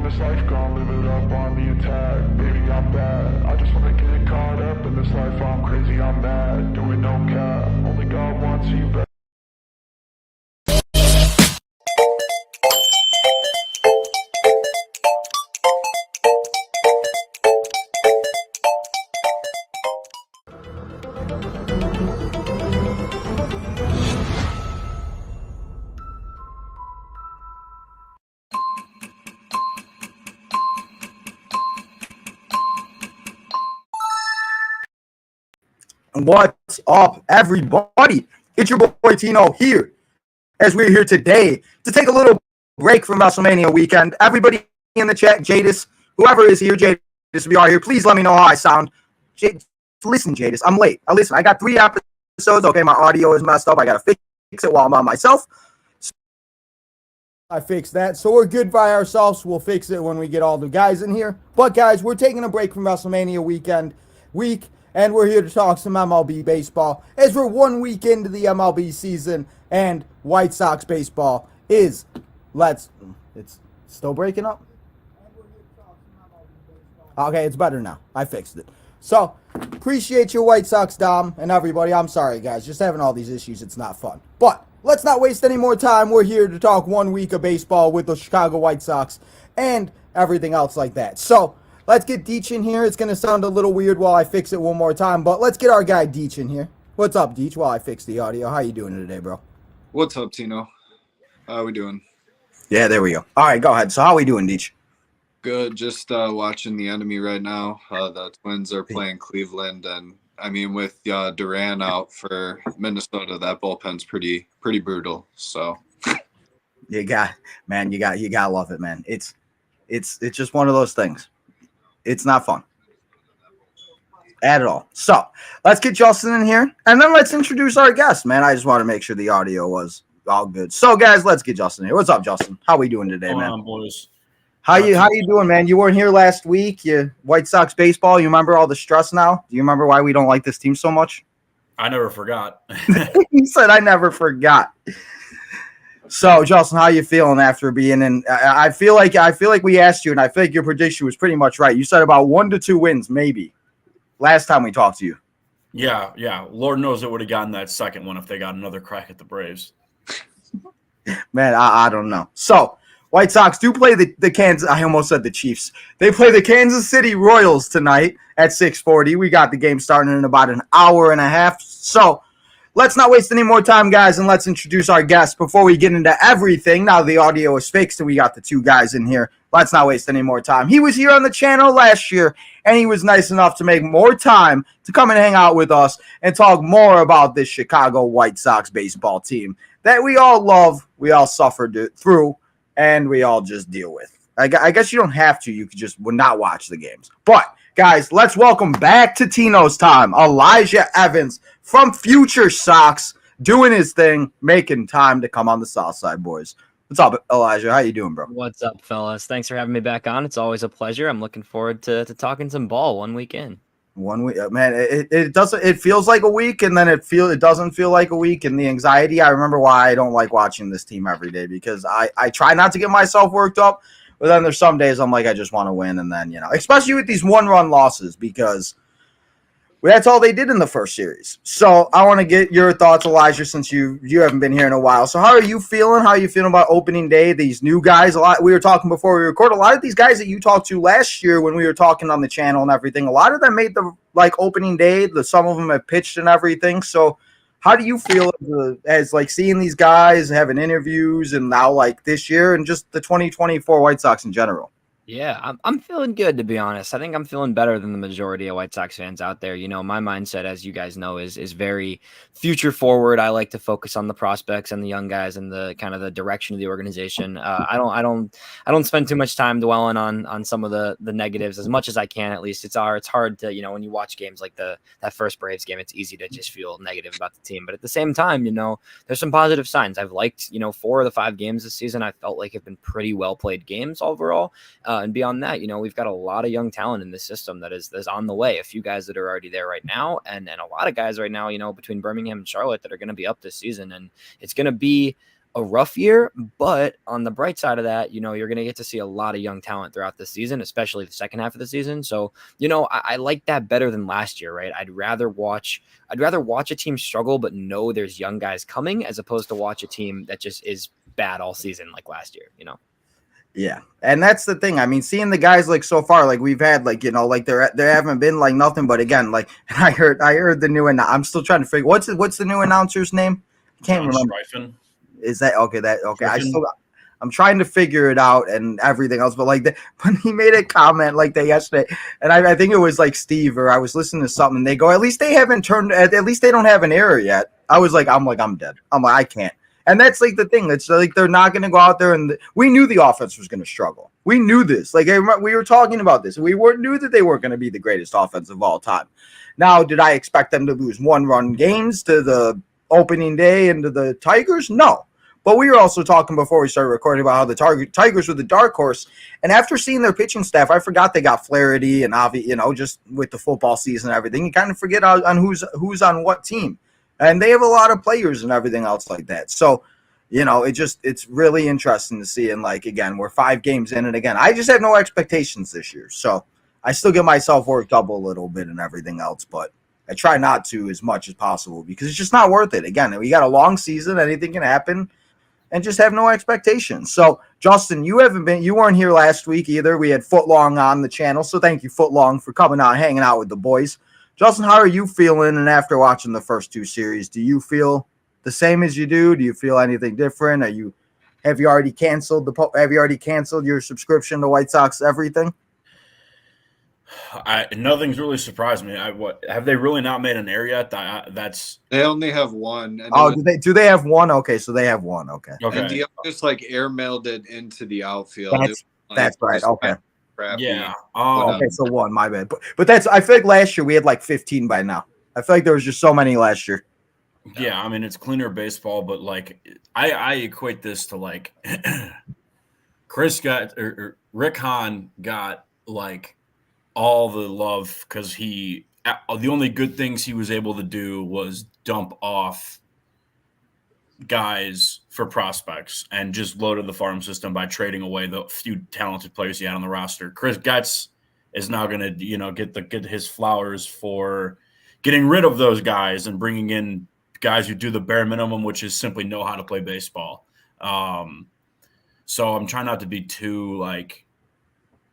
this life, gon' live it up on the attack. Baby, I'm bad. I just wanna get caught up in this life. I'm crazy, I'm mad. Doing no cap. Only God wants you back. What's up, everybody? It's your boy Tino here, as we're here today to take a little break from WrestleMania weekend. Everybody in the chat, Jadis, whoever is here, Jadis, we are here. Please let me know how I sound. Listen, Jadis, I'm late. I got 3 episodes. Okay, my audio is messed up. I gotta fix it while I'm on myself. I fixed that, so we're good by ourselves. We'll fix it when we get all the guys in here. But guys, we're taking a break from WrestleMania week. And we're here to talk some MLB baseball as we're 1 week into the MLB season and White Sox baseball is, it's still breaking up? Okay, it's better now. I fixed it. So, appreciate your White Sox, Dom, and everybody. I'm sorry, guys. Just having all these issues, it's not fun. But let's not waste any more time. We're here to talk 1 week of baseball with the Chicago White Sox and everything else like that. So, let's get Deech in here. It's going to sound a little weird while I fix it one more time, but let's get our guy Deech in here. What's up, Deech, while I fix the audio? How you doing today, bro? What's up, Tino? How we doing? Yeah, there we go. All right, go ahead. So how we doing, Deech? Good. Just watching the enemy right now. The Twins are playing Cleveland, and I mean, with Duran out for Minnesota, that bullpen's pretty brutal. So you gotta love it, man. It's just one of those things. It's not fun at all. So let's get Justin in here, and then let's introduce our guest, man. I just want to make sure the audio was all good. So, guys, let's get Justin here. What's up, Justin? How we doing today, man? Boys? How you doing, man? You weren't here last week. You White Sox baseball. You remember all the stress now? Do you remember why we don't like this team so much? I never forgot. He said, "I never forgot." So, Justin, how you feeling after being in? I feel like we asked you, and I feel like your prediction was pretty much right. You said about 1 to 2 wins, maybe, last time we talked to you. Yeah. Lord knows it would have gotten that second one if they got another crack at the Braves. Man, I don't know. So, White Sox do play the Kansas. I almost said the Chiefs. They play the Kansas City Royals tonight at 6:40. We got the game starting in about an hour and a half. So, let's not waste any more time, guys, and let's introduce our guests before we get into everything. Now the audio is fixed and we got the 2 guys in here. Let's not waste any more time. He was here on the channel last year, and he was nice enough to make more time to come and hang out with us and talk more about this Chicago White Sox baseball team that we all love, we all suffered through, and we all just deal with. I guess you don't have to. You could just not watch the games. But, guys, let's welcome back to Tino's time, Elijah Evans from Future Sox, doing his thing, making time to come on the Southside, boys. What's up, Elijah? How you doing, bro? What's up, fellas? Thanks for having me back on. It's always a pleasure. I'm looking forward to talking some ball 1 week in. 1 week, man. It doesn't. It feels like a week, and then it doesn't feel like a week. And the anxiety. I remember why I don't like watching this team every day, because I try not to get myself worked up, but then there's some days I'm like, I just want to win, and then especially with these 1-run losses, because that's all they did in the first series. So I want to get your thoughts, Elijah, since you haven't been here in a while. So how are you feeling? How are you feeling about opening day? These new guys, we were talking before we recorded, a lot of these guys that you talked to last year when we were talking on the channel and everything, a lot of them made the opening day. Some of them have pitched and everything. So how do you feel as seeing these guys having interviews and now this year and just the 2024 White Sox in general? Yeah, I'm feeling good, to be honest. I think I'm feeling better than the majority of White Sox fans out there. My mindset, as you guys know, is very future forward. I like to focus on the prospects and the young guys and the kind of the direction of the organization. I don't spend too much time dwelling on some of the negatives, as much as I can. At least it's hard to when you watch games like that first Braves game, it's easy to just feel negative about the team. But at the same time, there's some positive signs. I've liked 4 of the 5 games this season. I felt like have been pretty well played games overall. And beyond that, we've got a lot of young talent in this system that is on the way. A few guys that are already there right now, and a lot of guys right now, between Birmingham and Charlotte that are going to be up this season. And it's going to be a rough year, but on the bright side of that, you're going to get to see a lot of young talent throughout the season, especially the second half of the season. So, I like that better than last year, right? I'd rather watch a team struggle, but know there's young guys coming, as opposed to watch a team that just is bad all season like last year. Yeah, and that's the thing. I mean, seeing the guys like so far, like we've had, like like there haven't been like nothing. But again, like I heard the new, and I'm still trying to figure what's the new announcer's name. I can't John remember. Strifen. Is that okay? That okay? Strifen? I'm trying to figure it out and everything else. But like when he made a comment like that yesterday, and I think it was like Steve, or I was listening to something, and they go, at least they haven't turned, at least they don't have an error yet. I'm dead. I'm like, I can't. And that's like the thing. It's like they're not going to go out there, and we knew the offense was going to struggle. We knew this. Like we were talking about this. We knew that they weren't going to be the greatest offense of all time. Now, did I expect them to lose 1-run games to the opening day and to the Tigers? No. But we were also talking before we started recording about how the Tigers were the dark horse. And after seeing their pitching staff, I forgot they got Flaherty and Avi, just with the football season and everything, you kind of forget on who's on what team. And they have a lot of players and everything else like that. So, it's really interesting to see. And like, again, we're 5 games in. And again, I just have no expectations this year. So I still get myself worked up a little bit and everything else. But I try not to as much as possible because it's just not worth it. Again, we got a long season. Anything can happen. And just have no expectations. So, Justin, you weren't here last week either. We had Footlong on the channel. So thank you, Footlong, for coming out, hanging out with the boys. Justin, how are you feeling? And after watching the first 2 series, do you feel the same as you do? Do you feel anything different? Have you already canceled your subscription to White Sox Everything? Nothing's really surprised me. Have they really not made an air yet? They only have one. And do they have one? Okay, so they have one. Okay. And Dion just like airmailed it into the outfield. That's right. Okay. Crappy. Yeah. Okay, so one. My bad. But I feel like last year we had like 15 by now. I feel like there was just so many last year. Yeah, I mean it's cleaner baseball, but like I equate this to like Rick Hahn got like all the love because the only good things he was able to do was dump off guys for prospects and just loaded the farm system by trading away the few talented players he had on the roster. Chris Getz is now going to, get his flowers for getting rid of those guys and bringing in guys who do the bare minimum, which is simply know how to play baseball. So I'm trying not to be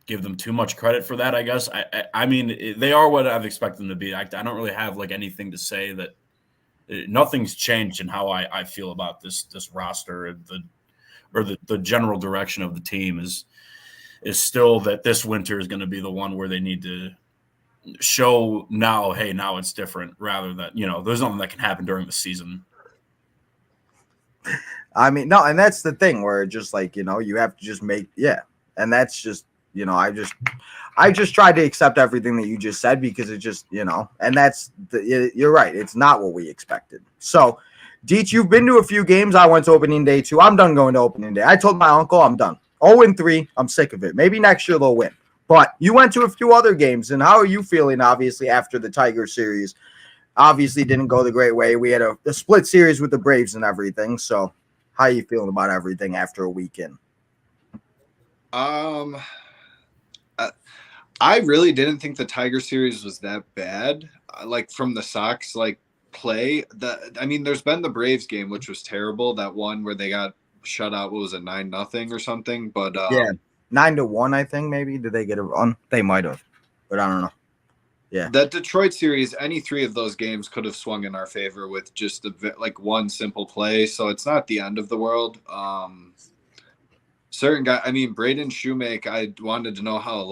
give them too much credit for that, I guess. I mean, they are what I've expected them to be. I don't really have like anything to say that nothing's changed in how I feel about this roster or the general direction of the team is still that this winter is going to be the one where they need to show now, hey, now it's different, rather than, there's nothing that can happen during the season. I mean, no, and that's the thing where just like, you have to just and that's just, I just tried to accept everything that you just said because it just, and you're right. It's not what we expected. So, Deech, you've been to a few games. I went to opening day too. I'm done going to opening day. I told my uncle I'm done. 0-3. I'm sick of it. Maybe next year they'll win. But you went to a few other games, and how are you feeling, obviously, after the Tiger series? Obviously didn't go the great way. We had a split series with the Braves and everything. So how are you feeling about everything after a weekend? I really didn't think the Tiger series was that bad. Like from the Sox, play. There's been the Braves game, which was terrible. That one where they got shut out. What was it, 9-0 or something? But yeah, 9-1, I think maybe. Did they get a run? They might have, but I don't know. Yeah, that Detroit series, any 3 of those games could have swung in our favor with just one simple play. So it's not the end of the world. Certain guy, Braden Shoemake, I wanted to know how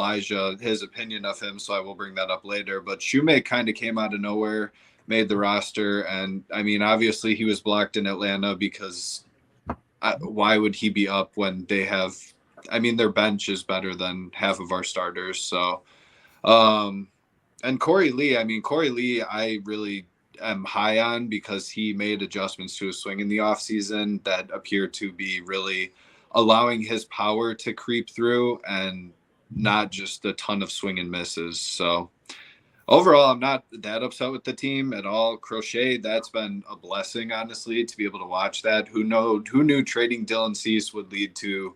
his opinion of him, so I will bring that up later. But Shoemake kind of came out of nowhere, made the roster, and obviously he was blocked in Atlanta because why would he be up when they have? Their bench is better than half of our starters. So, and Corey Lee, I really am high on because he made adjustments to his swing in the offseason that appear to be really allowing his power to creep through and not just a ton of swing and misses. So Overall, I'm not that upset with the team at all. Crochet, that's been a blessing, honestly, to be able to watch that. Who knew trading Dylan Cease would lead to,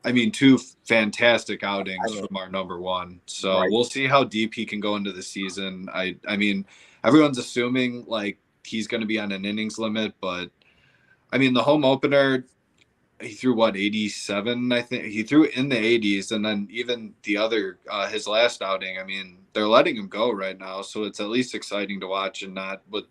I mean, two fantastic outings from our number one. So Right. we'll see how deep he can go into the season. I mean, everyone's assuming like he's going to be on an innings limit, but I mean, the home opener, he threw what, 87, I think. He threw in the 80s, and then even the other his last outing, I mean, they're letting him go right now, so it's at least exciting to watch. And not, but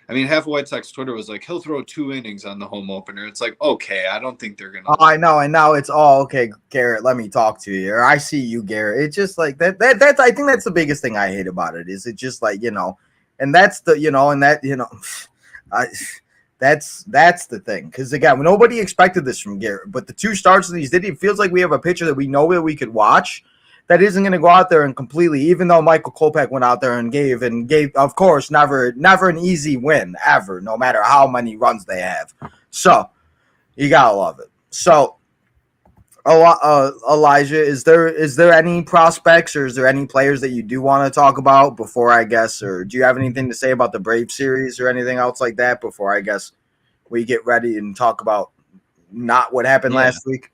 I mean, half of White Sox Twitter was like, he'll throw 2 innings on the home opener. It's like, okay, I don't think they're gonna. Oh, I know, and now it's all okay, Garrett. Let me talk to you. Or I see you, Garrett. It's just like that. That's I think that's the biggest thing I hate about it. Is it just like, and that's the and that I. That's the thing, because again, nobody expected this from Garrett, but the 2 starts that he's did, it feels like we have a pitcher that we know that we could watch that isn't going to go out there and completely, even though Michael Kopech went out there and gave, of course, never an easy win ever, no matter how many runs they have. So you gotta love it. So Elijah, is there any prospects or is there any players that you do want to talk about before I guess, or do you have anything to say about the Brave series or anything else like that before I guess we get ready and talk about not what happened last week?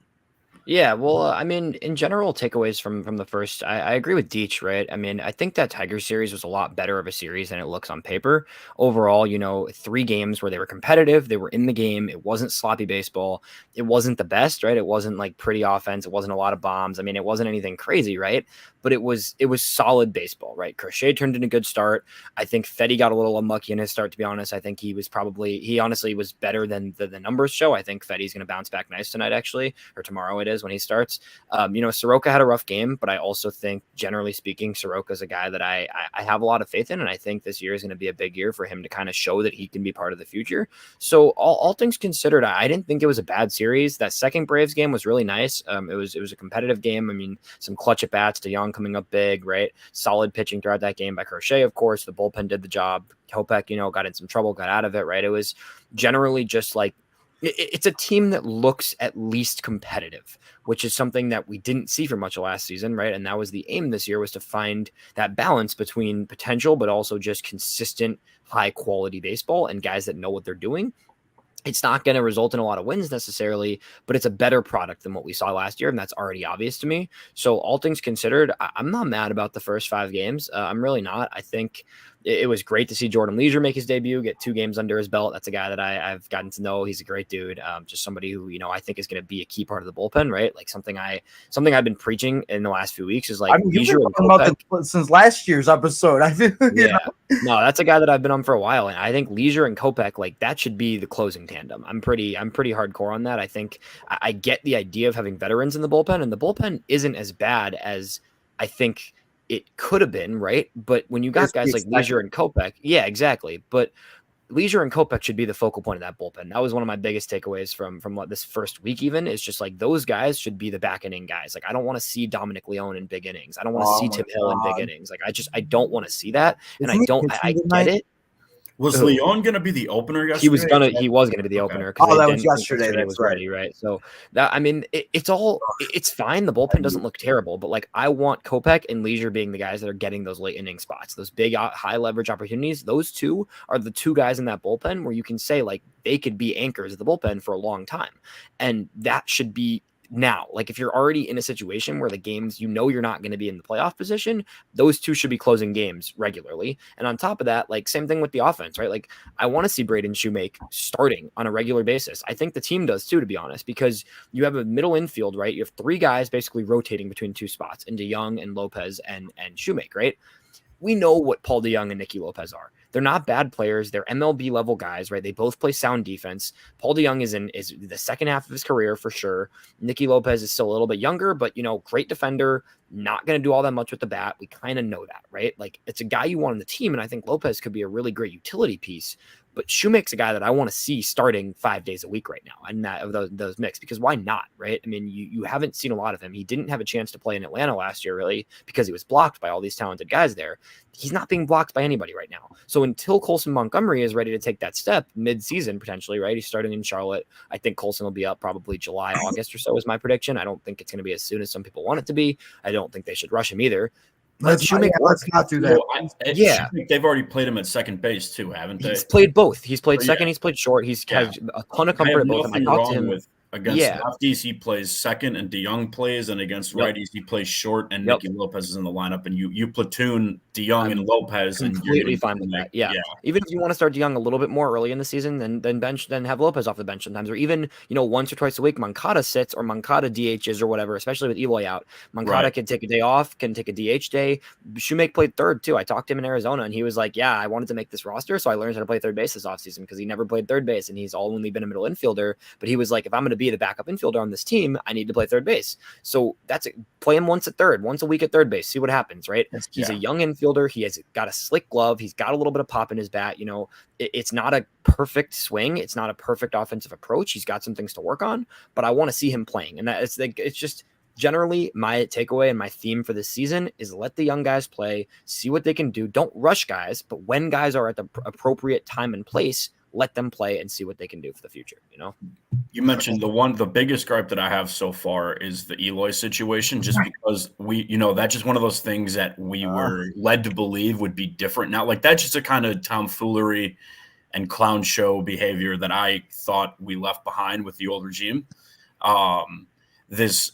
Yeah, well, I mean, in general, takeaways from the first, I agree with Deech, right? I mean, I think that Tiger series was a lot better of a series than it looks on paper. Overall, 3 games where they were competitive, they were in the game. It wasn't sloppy baseball. It wasn't the best, right? It wasn't like pretty offense. It wasn't a lot of bombs. I mean, it wasn't anything crazy, right? But it was solid baseball, right? Crochet turned in a good start. I think Fetty got a little unlucky in his start, to be honest. I think he honestly was better than the numbers show. I think Fetty's going to bounce back nice tonight, actually, or tomorrow it is when he starts. Soroka had a rough game, but I also think, generally speaking, Soroka's a guy that I have a lot of faith in, and I think this year is going to be a big year for him to kind of show that he can be part of the future. So all things considered, I didn't think it was a bad series. That second Braves game was really nice. It was a competitive game. I mean, some clutch at bats, DeYoung coming up big, right? Solid pitching throughout that game by Crochet, of course. The bullpen did the job. Kopech, got in some trouble, got out of it, right? It was generally just like, it's a team that looks at least competitive, which is something that we didn't see for much of last season, right? And that was the aim this year, was to find that balance between potential, but also just consistent, high quality baseball and guys that know what they're doing. It's not going to result in a lot of wins necessarily, but it's a better product than what we saw last year, and that's already obvious to me. So all things considered, I'm not mad about the first 5 games. I'm really not. I think it was great to see Jordan Leisure make his debut, get 2 games under his belt. That's a guy that I've gotten to know. He's a great dude. Just somebody who, I think is going to be a key part of the bullpen, right? Like something I've been preaching in the last few weeks is like, Leisure and Kopech since last year's episode. I feel, No, that's a guy that I've been on for a while, and I think Leisure and Kopech, like, that should be the closing tandem. I'm pretty hardcore on that. I think I get the idea of having veterans in the bullpen, and the bullpen isn't as bad as I think it could have been, right? But when you got guys like Leisure and Kopech, yeah, exactly. But Leisure and Kopech should be the focal point of that bullpen. That was one of my biggest takeaways from this first week. Even is just like those guys should be the back inning guys. Like I don't want to see Dominic Leone in big innings. I don't want to see Tim Hill in big innings. Like I don't want to see that. And I get it. Was Leon going to be the opener yesterday? He was gonna be the opener. Oh, that was yesterday. That was ready, right? So that, I mean, it's fine. The bullpen doesn't look terrible, but like I want Kopech and Leisure being the guys that are getting those late inning spots, those big high leverage opportunities. Those 2 are the 2 guys in that bullpen where you can say like they could be anchors of the bullpen for a long time, and that should be now. Like if you're already in a situation where the games, you're not going to be in the playoff position, those 2 should be closing games regularly. And on top of that, like same thing with the offense, right? Like I want to see Braden Shoemake starting on a regular basis. I think the team does too, to be honest, because you have a middle infield, right? You have 3 guys basically rotating between 2 spots, into DeYoung and Lopez and Shoemake, right? We know what Paul DeYoung and Nicky Lopez are. They're not bad players. They're MLB level guys, right? They both play sound defense. Paul DeYoung is the second half of his career for sure. Nicky Lopez is still a little bit younger, but great defender, not going to do all that much with the bat. We kind of know that, right? Like it's a guy you want on the team, and I think Lopez could be a really great utility piece. But Shoemake's a guy that I want to see starting 5 days a week right now, and that of those mix, because why not, right? I mean, you haven't seen a lot of him. He didn't have a chance to play in Atlanta last year, really, because he was blocked by all these talented guys there. He's not being blocked by anybody right now. So until Colson Montgomery is ready to take that step mid-season, potentially, right? He's starting in Charlotte. I think Colson will be up probably July, August or so is my prediction. I don't think it's going to be as soon as some people want it to be. I don't think they should rush him either. Let's not do that. Well, Yeah. they've already played him at second base too, haven't they? He's played both. He's played So, second. He's played short. He's has a ton of I comfort have at both. And I nothing talked to wrong him. with against lefties. He plays second, and DeYoung plays, and against righties he plays short, and Nicky Lopez is in the lineup, and you platoon DeYoung and Lopez, and you're completely fine with that. Yeah. Even if you want to start DeYoung a little bit more early in the season, then have Lopez off the bench sometimes, or even once or twice a week Moncada sits or Moncada DHs or whatever. Especially with Eloy out, Moncada can take a day off, can take a DH day. Shoemake played third too. I talked to him in Arizona, and he was like, "Yeah, I wanted to make this roster, so I learned how to play third base this offseason because he never played third base, and he's only been a middle infielder. But he was like, if I'm going to be the backup infielder on this team, I need to play third base. So that's it. Play him once a week at third base. See what happens, right? He's a young infielder. He has got a slick glove. He's got a little bit of pop in his bat. It's not a perfect swing. It's not a perfect offensive approach. He's got some things to work on, but I want to see him playing, and that it's just." Generally, my takeaway and my theme for this season is let the young guys play, see what they can do. Don't rush guys, but when guys are at the appropriate time and place, let them play and see what they can do for the future. You mentioned the biggest gripe that I have so far is the Eloy situation, just because that's just one of those things that we were led to believe would be different. Now, like that's just a kind of tomfoolery and clown show behavior that I thought we left behind with the old regime. It's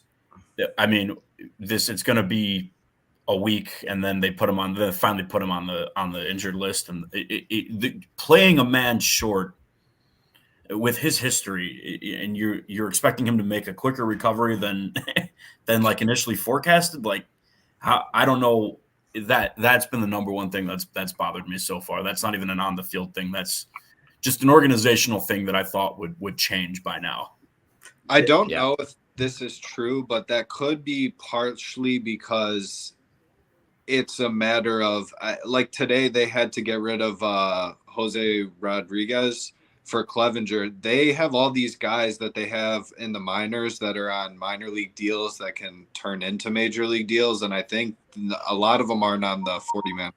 going to be a week, and then they finally put him on the injured list, and playing a man short with his history, and you're expecting him to make a quicker recovery than like initially forecasted. Like, I don't know, that's been the number one thing that's bothered me so far. That's not even an on the field thing. That's just an organizational thing that I thought would change by now. I don't know if this is true, but that could be partially because it's a matter of like today they had to get rid of Jose Rodriguez for Clevenger. They have all these guys that they have in the minors that are on minor league deals that can turn into major league deals, and I think a lot of them aren't on the 40-man.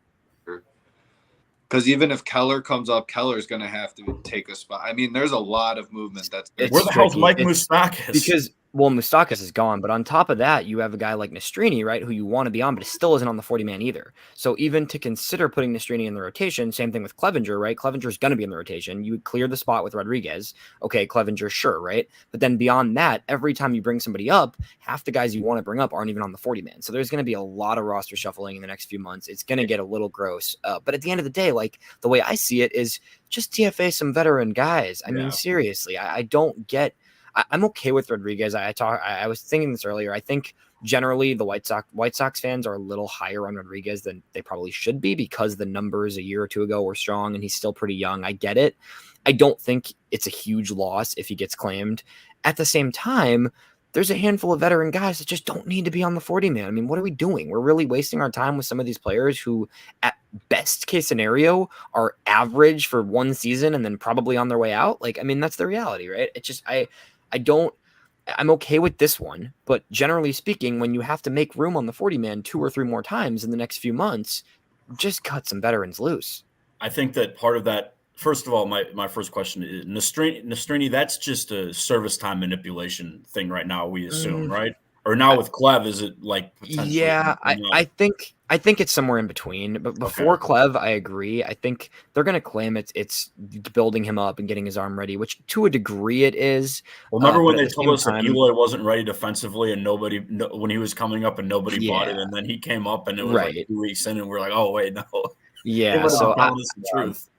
Because even if Keller comes up, Keller's going to have to take a spot. I mean, there's a lot of movement. Where the hell's Mike Moustakas? Because Moustakas is gone, but on top of that, you have a guy like Nastrini, right, who you want to be on, but he still isn't on the 40-man either. So even to consider putting Nastrini in the rotation, same thing with Clevenger, right? Clevenger's going to be in the rotation. You would clear the spot with Rodriguez. Okay, Clevenger, sure, right? But then beyond that, every time you bring somebody up, half the guys you want to bring up aren't even on the 40-man. So there's going to be a lot of roster shuffling in the next few months. It's going to get a little gross. But at the end of the day, like the way I see it is just TFA some veteran guys. I mean, seriously, I don't get – I'm okay with Rodriguez. I was thinking this earlier. I think generally the White Sox fans are a little higher on Rodriguez than they probably should be because the numbers a year or two ago were strong and he's still pretty young. I get it. I don't think it's a huge loss if he gets claimed. At the same time, there's a handful of veteran guys that just don't need to be on the 40-man. I mean, what are we doing? We're really wasting our time with some of these players who, at best case scenario, are average for one season and then probably on their way out. Like, I mean, that's the reality, right? It's just, I'm okay with this one, but generally speaking, when you have to make room on the 40-man 2 or 3 more times in the next few months, just cut some veterans loose. I think that part of that, first of all, my first question is Nastrini, that's just a service time manipulation thing right now, we assume, right? Or now with Clev, is it like potentially? Yeah, I think it's somewhere in between. But before Clev, I agree. I think they're going to claim it's building him up and getting his arm ready, which to a degree it is. Well, remember when they told us that Eloy wasn't ready defensively and when he was coming up and nobody bought it, and then he came up and it was like 2 weeks in and we're like, oh wait, no. Yeah, so the truth.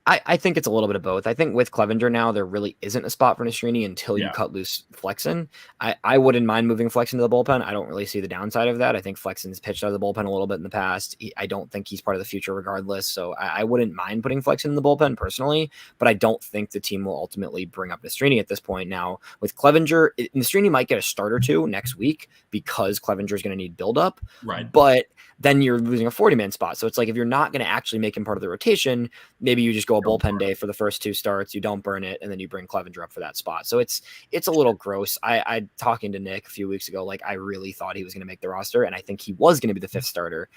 I think it's a little bit of both. I think with Clevenger now, there really isn't a spot for Nastrini until you cut loose Flexen. I wouldn't mind moving Flexen to the bullpen. I don't really see the downside of that. I think Flexen's pitched out of the bullpen a little bit in the past. I don't think he's part of the future regardless. So I wouldn't mind putting Flexen in the bullpen personally, but I don't think the team will ultimately bring up Nastrini at this point. Now with Clevenger, Nastrini might get a start or two next week because Clevenger is going to need buildup. Right. But then you're losing a 40-man spot. So it's like if you're not going to actually make him part of the rotation, maybe you just go a bullpen day for the first 2 starts, you don't burn it, and then you bring Clevenger up for that spot. So it's a little gross. I talking to Nick a few weeks ago, like I really thought he was going to make the roster, and I think he was going to be the 5th starter,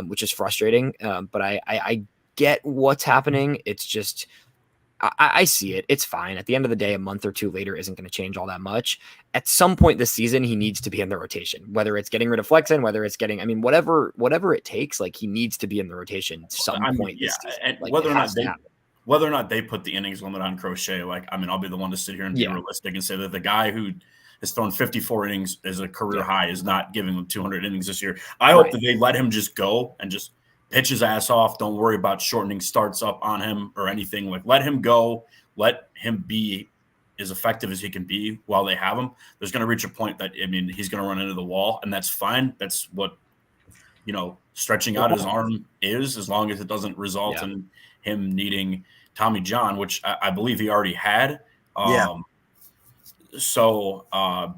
which is frustrating. But I get what's happening. It's just I see it. It's fine. At the end of the day, a month or two later isn't going to change all that much. At some point this season, he needs to be in the rotation, whether it's getting rid of Flexen, whether it's getting, I mean, whatever it takes, like he needs to be in the rotation some point this season. And like, whether or not they put the innings limit on Crochet, like, I mean, I'll be the one to sit here and be realistic and say that the guy who has thrown 54 innings as a career high is not giving them 200 innings this year. I hope that they let him just go and just pitch his ass off. Don't worry about shortening starts up on him or anything. Like, let him go. Let him be as effective as he can be while they have him. There's going to reach a point that, I mean, he's going to run into the wall, and that's fine. That's what, stretching out his arm is, as long as it doesn't result in him needing Tommy John, which I believe he already had. So, I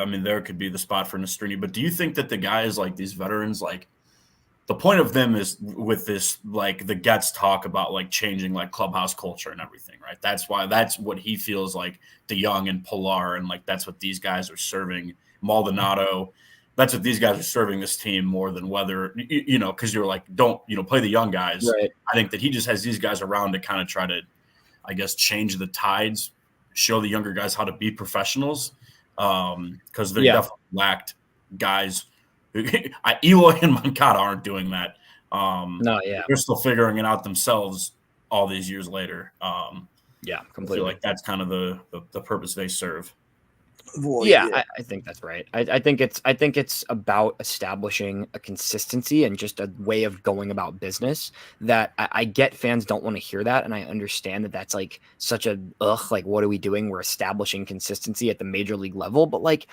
mean, there could be the spot for Nastrini. But do you think that the guys like these veterans, like, the point of them is with this, like the Getz talk about like changing like clubhouse culture and everything, right? That's what he feels like DeYoung and Pilar, and like that's what these guys are serving. Maldonado, that's what these guys are serving this team more than whether, because you're like, don't, play the young guys. Right. I think that he just has these guys around to kind of try to, I guess, change the tides, show the younger guys how to be professionals, because they definitely lacked guys. Eloy and Moncada aren't doing that. They're still figuring it out themselves all these years later. Completely. I feel like that's kind of the purpose they serve. Well, I think that's right. I think it's about establishing a consistency and just a way of going about business that I get fans don't want to hear that. And I understand that that's like such a, like, what are we doing? We're establishing consistency at the major league level, but like,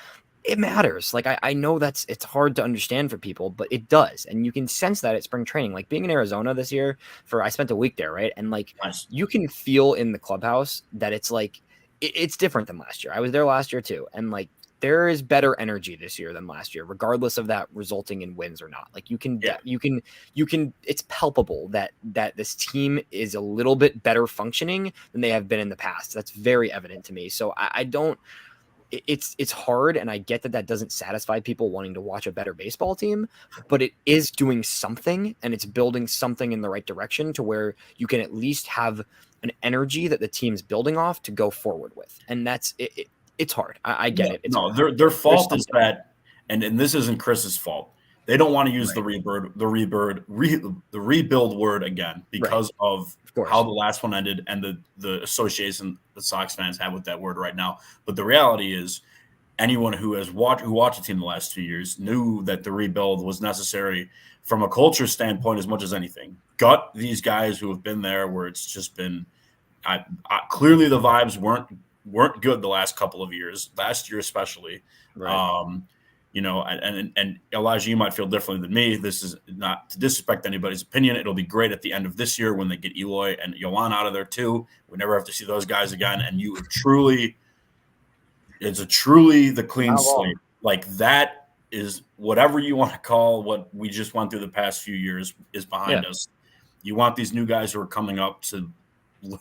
it matters. Like, I know it's hard to understand for people, but it does. And you can sense that at spring training, like being in Arizona this year I spent a week there. Right. And like, you can feel in the clubhouse that it's like, it's different than last year. I was there last year too. And like, there is better energy this year than last year, regardless of that resulting in wins or not. Like you can, it's palpable that this team is a little bit better functioning than they have been in the past. That's very evident to me. So I don't, it's hard, and I get that doesn't satisfy people wanting to watch a better baseball team, but it is doing something, and it's building something in the right direction to where you can at least have an energy that the team's building off to go forward with. And that's it. It's hard. I get it. It's their fault is that, and this isn't Chris's fault. They don't want to use the rebuild word again because of how the last one ended and the association the Sox fans have with that word right now. But the reality is, anyone who watched the team the last 2 years knew that the rebuild was necessary from a culture standpoint as much as anything. Gut these guys who have been there, where it's just been clearly the vibes weren't good the last couple of years, last year especially. Right. And Elijah, you might feel differently than me. This is not to disrespect anybody's opinion. It'll be great at the end of this year when they get Eloy and Yoan out of there too. We never have to see those guys again. And it's truly the clean slate. Like, that is whatever you want to call what we just went through the past few years is behind us. You want these new guys who are coming up to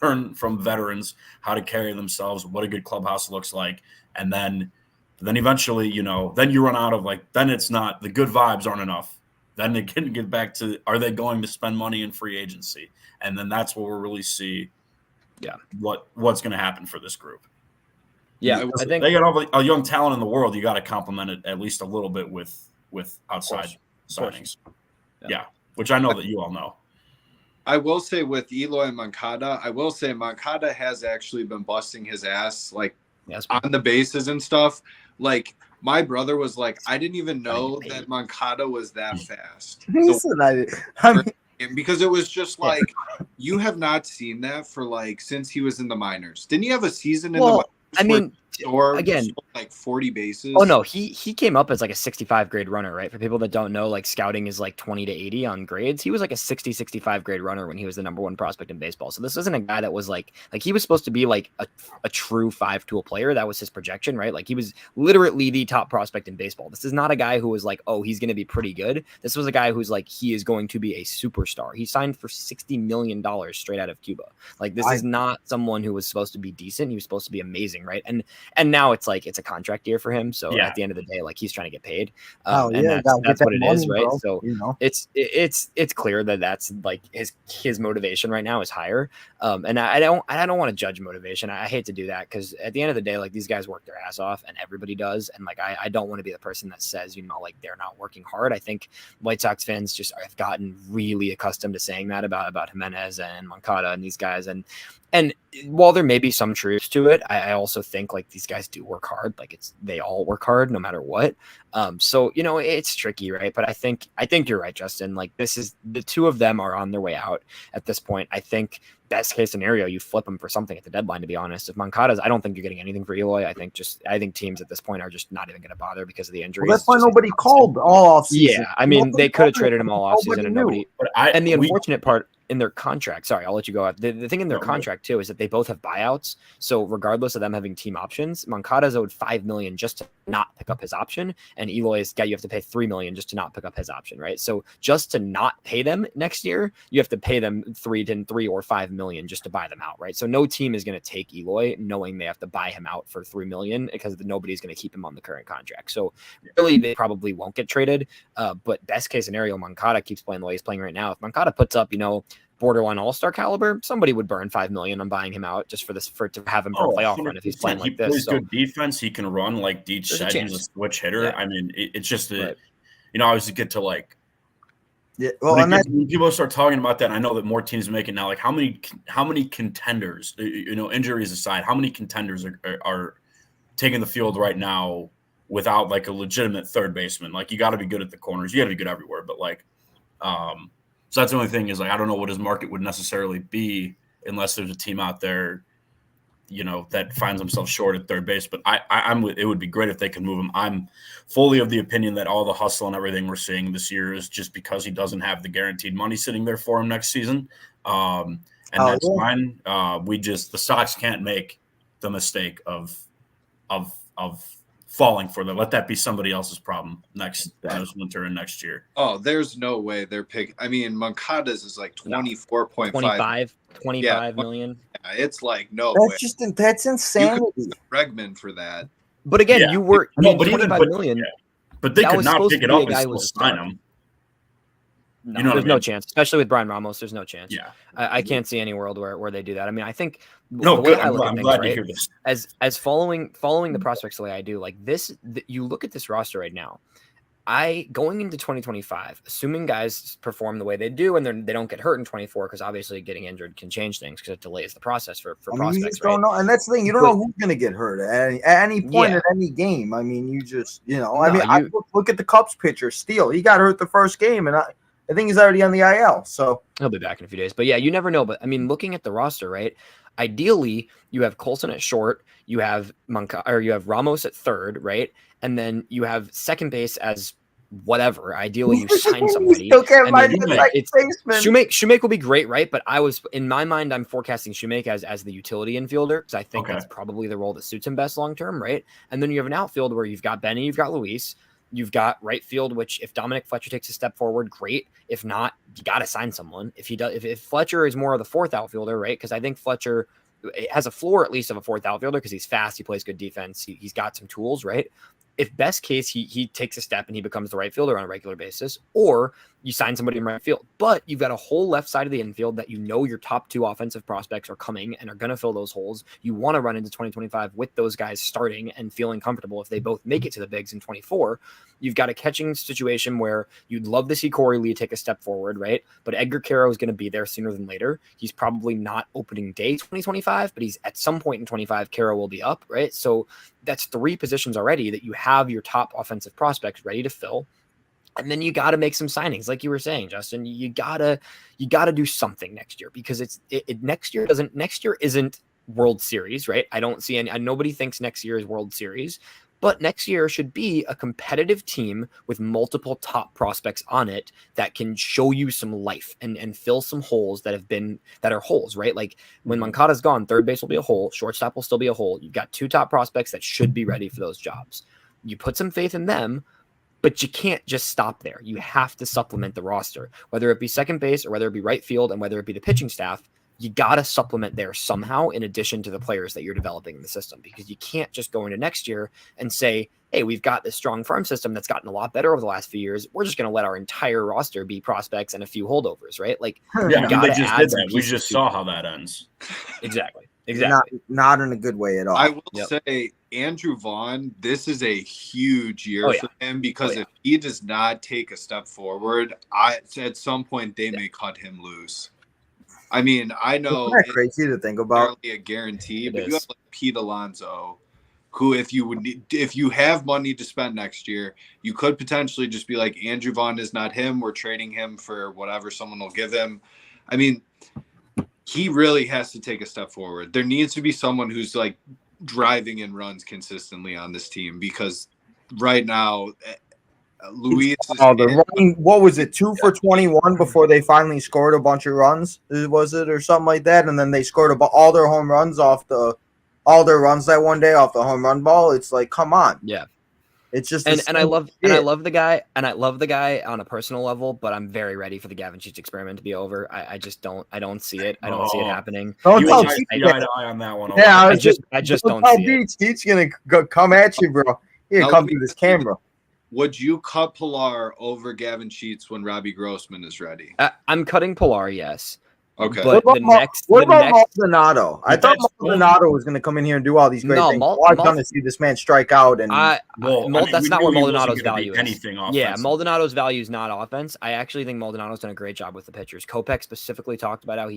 learn from veterans how to carry themselves, what a good clubhouse looks like. And then eventually, then you run out of then it's not, the good vibes aren't enough. Then they can get back to, are they going to spend money in free agency? And then that's where we'll really see what's going to happen for this group. Yeah, I think they got all a young talent in the world. You got to complement it at least a little bit with outside signings. Yeah, which I know that you all know. I will say with Eloy and Moncada, Moncada has actually been busting his ass on the bases and stuff. Like, my brother was like, I didn't even know that Moncada was that fast. Because it was just like, you have not seen that for since he was in the minors. Didn't he have a season in the minors? I mean, again, 40 bases. Oh no, he came up as a 65 grade runner, right? For people that don't know, scouting is 20 to 80 on grades. He was a 60, 65 grade runner when he was the number one prospect in baseball. So this isn't a guy that was he was supposed to be a true 5-tool player. That was his projection, right? He was literally the top prospect in baseball. This is not a guy who was oh, he's going to be pretty good. This was a guy who's he is going to be a superstar. He signed for $60 million straight out of Cuba. This is not someone who was supposed to be decent. He was supposed to be amazing, right? And And now it's like it's a contract year for him. So Yeah. at the end of the day, like he's trying to get paid. Oh, And yeah, that's what it is, money, right? bro, So you know. it's clear that that's like his motivation right now is higher. And I don't want to judge motivation. I hate to do that because at the end of the day, like these guys work their ass off and everybody does. And like I don't want to be the person that says, like they're not working hard. I think White Sox fans just have gotten really accustomed to saying that about Jimenez and Moncada and these guys. And while there may be some truth to it, I also think like these guys do work hard. Like they all work hard no matter what. So it's tricky, right? But I think you're right, Justin. Like this is the two of them are on their way out at this point. I think best case scenario, you flip them for something at the deadline. To be honest, if Moncada's, I don't think you're getting anything for Eloy. I think teams at this point are just not even going to bother because of the injuries. Well, that's why nobody called all offseason. Yeah, I mean they could have traded him all offseason and nobody. And the unfortunate part in their contract, sorry, I'll let you go out. The thing in their contract too is that they both have buyouts. So regardless of them having team options, Moncada's owed $5 million just to not pick up his option, and Eloy's you have to pay $3 million just to not pick up his option, right? So just to not pay them next year, you have to pay them $3 or $5 million just to buy them out, right? So no team is going to take Eloy knowing they have to buy him out for $3 million because nobody's going to keep him on the current contract. So really, they probably won't get traded. But best case scenario, Moncada keeps playing the way he's playing right now. If Moncada puts up, borderline all-star caliber, somebody would burn $5 million on buying him out just for to have him for a playoff run if he's playing like this. He plays good defense. He can run like Deech said. He's a switch hitter. Yeah. I mean, it's just I always get to like. Yeah, well, when people start talking about that, I know that more teams make it now. Like how many contenders, injuries aside, how many contenders are taking the field right now without like a legitimate third baseman? Like you got to be good at the corners, you got to be good everywhere, but like, so that's the only thing is like I don't know what his market would necessarily be unless there's a team out there, that finds themselves short at third base. But it would be great if they could move him. I'm fully of the opinion that all the hustle and everything we're seeing this year is just because he doesn't have the guaranteed money sitting there for him next season. And that's fine. The Sox can't make the mistake of falling for them. Let that be somebody else's problem next winter and next year. Oh, there's no way they're picking. I mean, Moncada's is like 25 million. Yeah, it's like no way. That's insanity. Bregman for that. But again, you were but 25 million. Yeah. But they could not pick it up and still sign him. No, there's no chance, especially with Brian Ramos. There's no chance. Yeah, I can't see any world where they do that. I mean, I think I'm glad to hear this. As following the prospects the way I do, like this, you look at this roster right now. Going into 2025, assuming guys perform the way they do and they don't get hurt in 24, because obviously getting injured can change things because it delays the process for prospects. You just don't know, and that's the thing. You don't know who's going to get hurt at any point at any game. I mean, you just look at the Cubs pitcher Steele. He got hurt the first game, and I think he's already on the IL. So he'll be back in a few days. But yeah, you never know. But I mean, looking at the roster, right? Ideally, you have Colson at short, you have you have Ramos at third, right? And then you have second base as whatever. Ideally, you sign somebody. Shoemake will be great, right? But in my mind, I'm forecasting Shoemake as the utility infielder because I think that's probably the role that suits him best long term, right? And then you have an outfield where you've got Benny, you've got Luis. You've got right field, which if Dominic Fletcher takes a step forward, great. If not, you got to sign someone. If he does, if Fletcher is more of the fourth outfielder, right? Because I think Fletcher has a floor at least of a fourth outfielder because he's fast, he plays good defense, he's got some tools, right? If best case, he takes a step and he becomes the right fielder on a regular basis, or you sign somebody in right field. But you've got a whole left side of the infield that your top two offensive prospects are coming and are going to fill those holes. You want to run into 2025 with those guys starting and feeling comfortable if they both make it to the bigs in 24. You've got a catching situation where you'd love to see Corey Lee take a step forward, right? But Edgar Caro is going to be there sooner than later. He's probably not opening day 2025, but he's at some point in 25, Caro will be up, right? So that's three positions already that you have your top offensive prospects ready to fill. And then you got to make some signings, like you were saying, Justin. You gotta do something next year because next year isn't World Series, right? I don't see any. Nobody thinks next year is World Series, but next year should be a competitive team with multiple top prospects on it that can show you some life and fill some holes that are holes, right? Like when Moncada's gone, third base will be a hole, shortstop will still be a hole. You've got two top prospects that should be ready for those jobs. You put some faith in them. But you can't just stop there. You have to supplement the roster, whether it be second base or whether it be right field and whether it be the pitching staff. you got to supplement there somehow in addition to the players that you're developing in the system, because you can't just go into next year and say, hey, we've got this strong farm system that's gotten a lot better over the last few years. We're just going to let our entire roster be prospects and a few holdovers, right? Like, Yeah, you got they to just add did some that. We pieces just to saw it. how that ends. Exactly. Not in a good way at all. I will say, Andrew Vaughn, this is a huge year for him, because if he does not take a step forward, at some point they may cut him loose. I mean, I know Isn't that crazy to think about? Barely a guarantee, but is. you have like Pete Alonso, who, if you have money to spend next year, you could potentially just be like, Andrew Vaughn is not him. We're trading him for whatever someone will give him. I mean, he really has to take a step forward. There needs to be someone who's like driving in runs consistently on this team, because right now, Luis is the running, what was it, 2 for 21 before they finally scored a bunch of runs? Was it, or something like that? And then they scored all their home runs all their runs that one day off the home run ball. It's like, come on. Yeah. It's just and I love the guy, on a personal level, but I'm very ready for the Gavin Sheets experiment to be over. I just don't see it. I don't see it happening. Don't You tell and I Cheech see that. eye to eye on that one. Yeah, I just don't see it. He's gonna come at you, bro. He's gonna come through this camera. Would you cut Pilar over Gavin Sheets when Robbie Grossman is ready? I'm cutting Pilar, yes. Okay. But what about Maldonado? I thought Maldonado was going to come in here and do all these great things. I've done to see this man strike out. And that's not where Maldonado's value is. Anything yeah, Maldonado's value is not offense. I actually think Maldonado's done a great job with the pitchers. Kopech specifically talked about how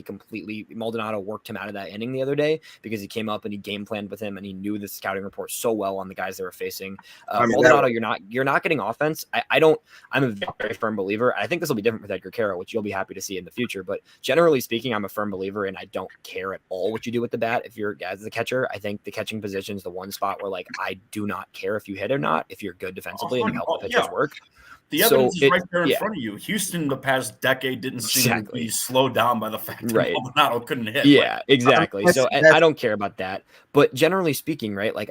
Maldonado worked him out of that inning the other day, because he came up and he game planned with him and he knew the scouting report so well on the guys they were facing. Maldonado, you're not getting offense. I'm a very firm believer. I think this will be different with Edgar Carroll, which you'll be happy to see in the future. But generally speaking, I'm a firm believer, and I don't care at all what you do with the bat. If you're as the catcher, I think the catching position is the one spot where, like, I do not care if you hit or not, if you're good defensively and you help the pitchers work. The evidence is right there in front of you. Houston the past decade didn't seem to be slowed down by the fact that Maldonado couldn't hit. Yeah, exactly. So I don't care about that. But generally speaking, right, like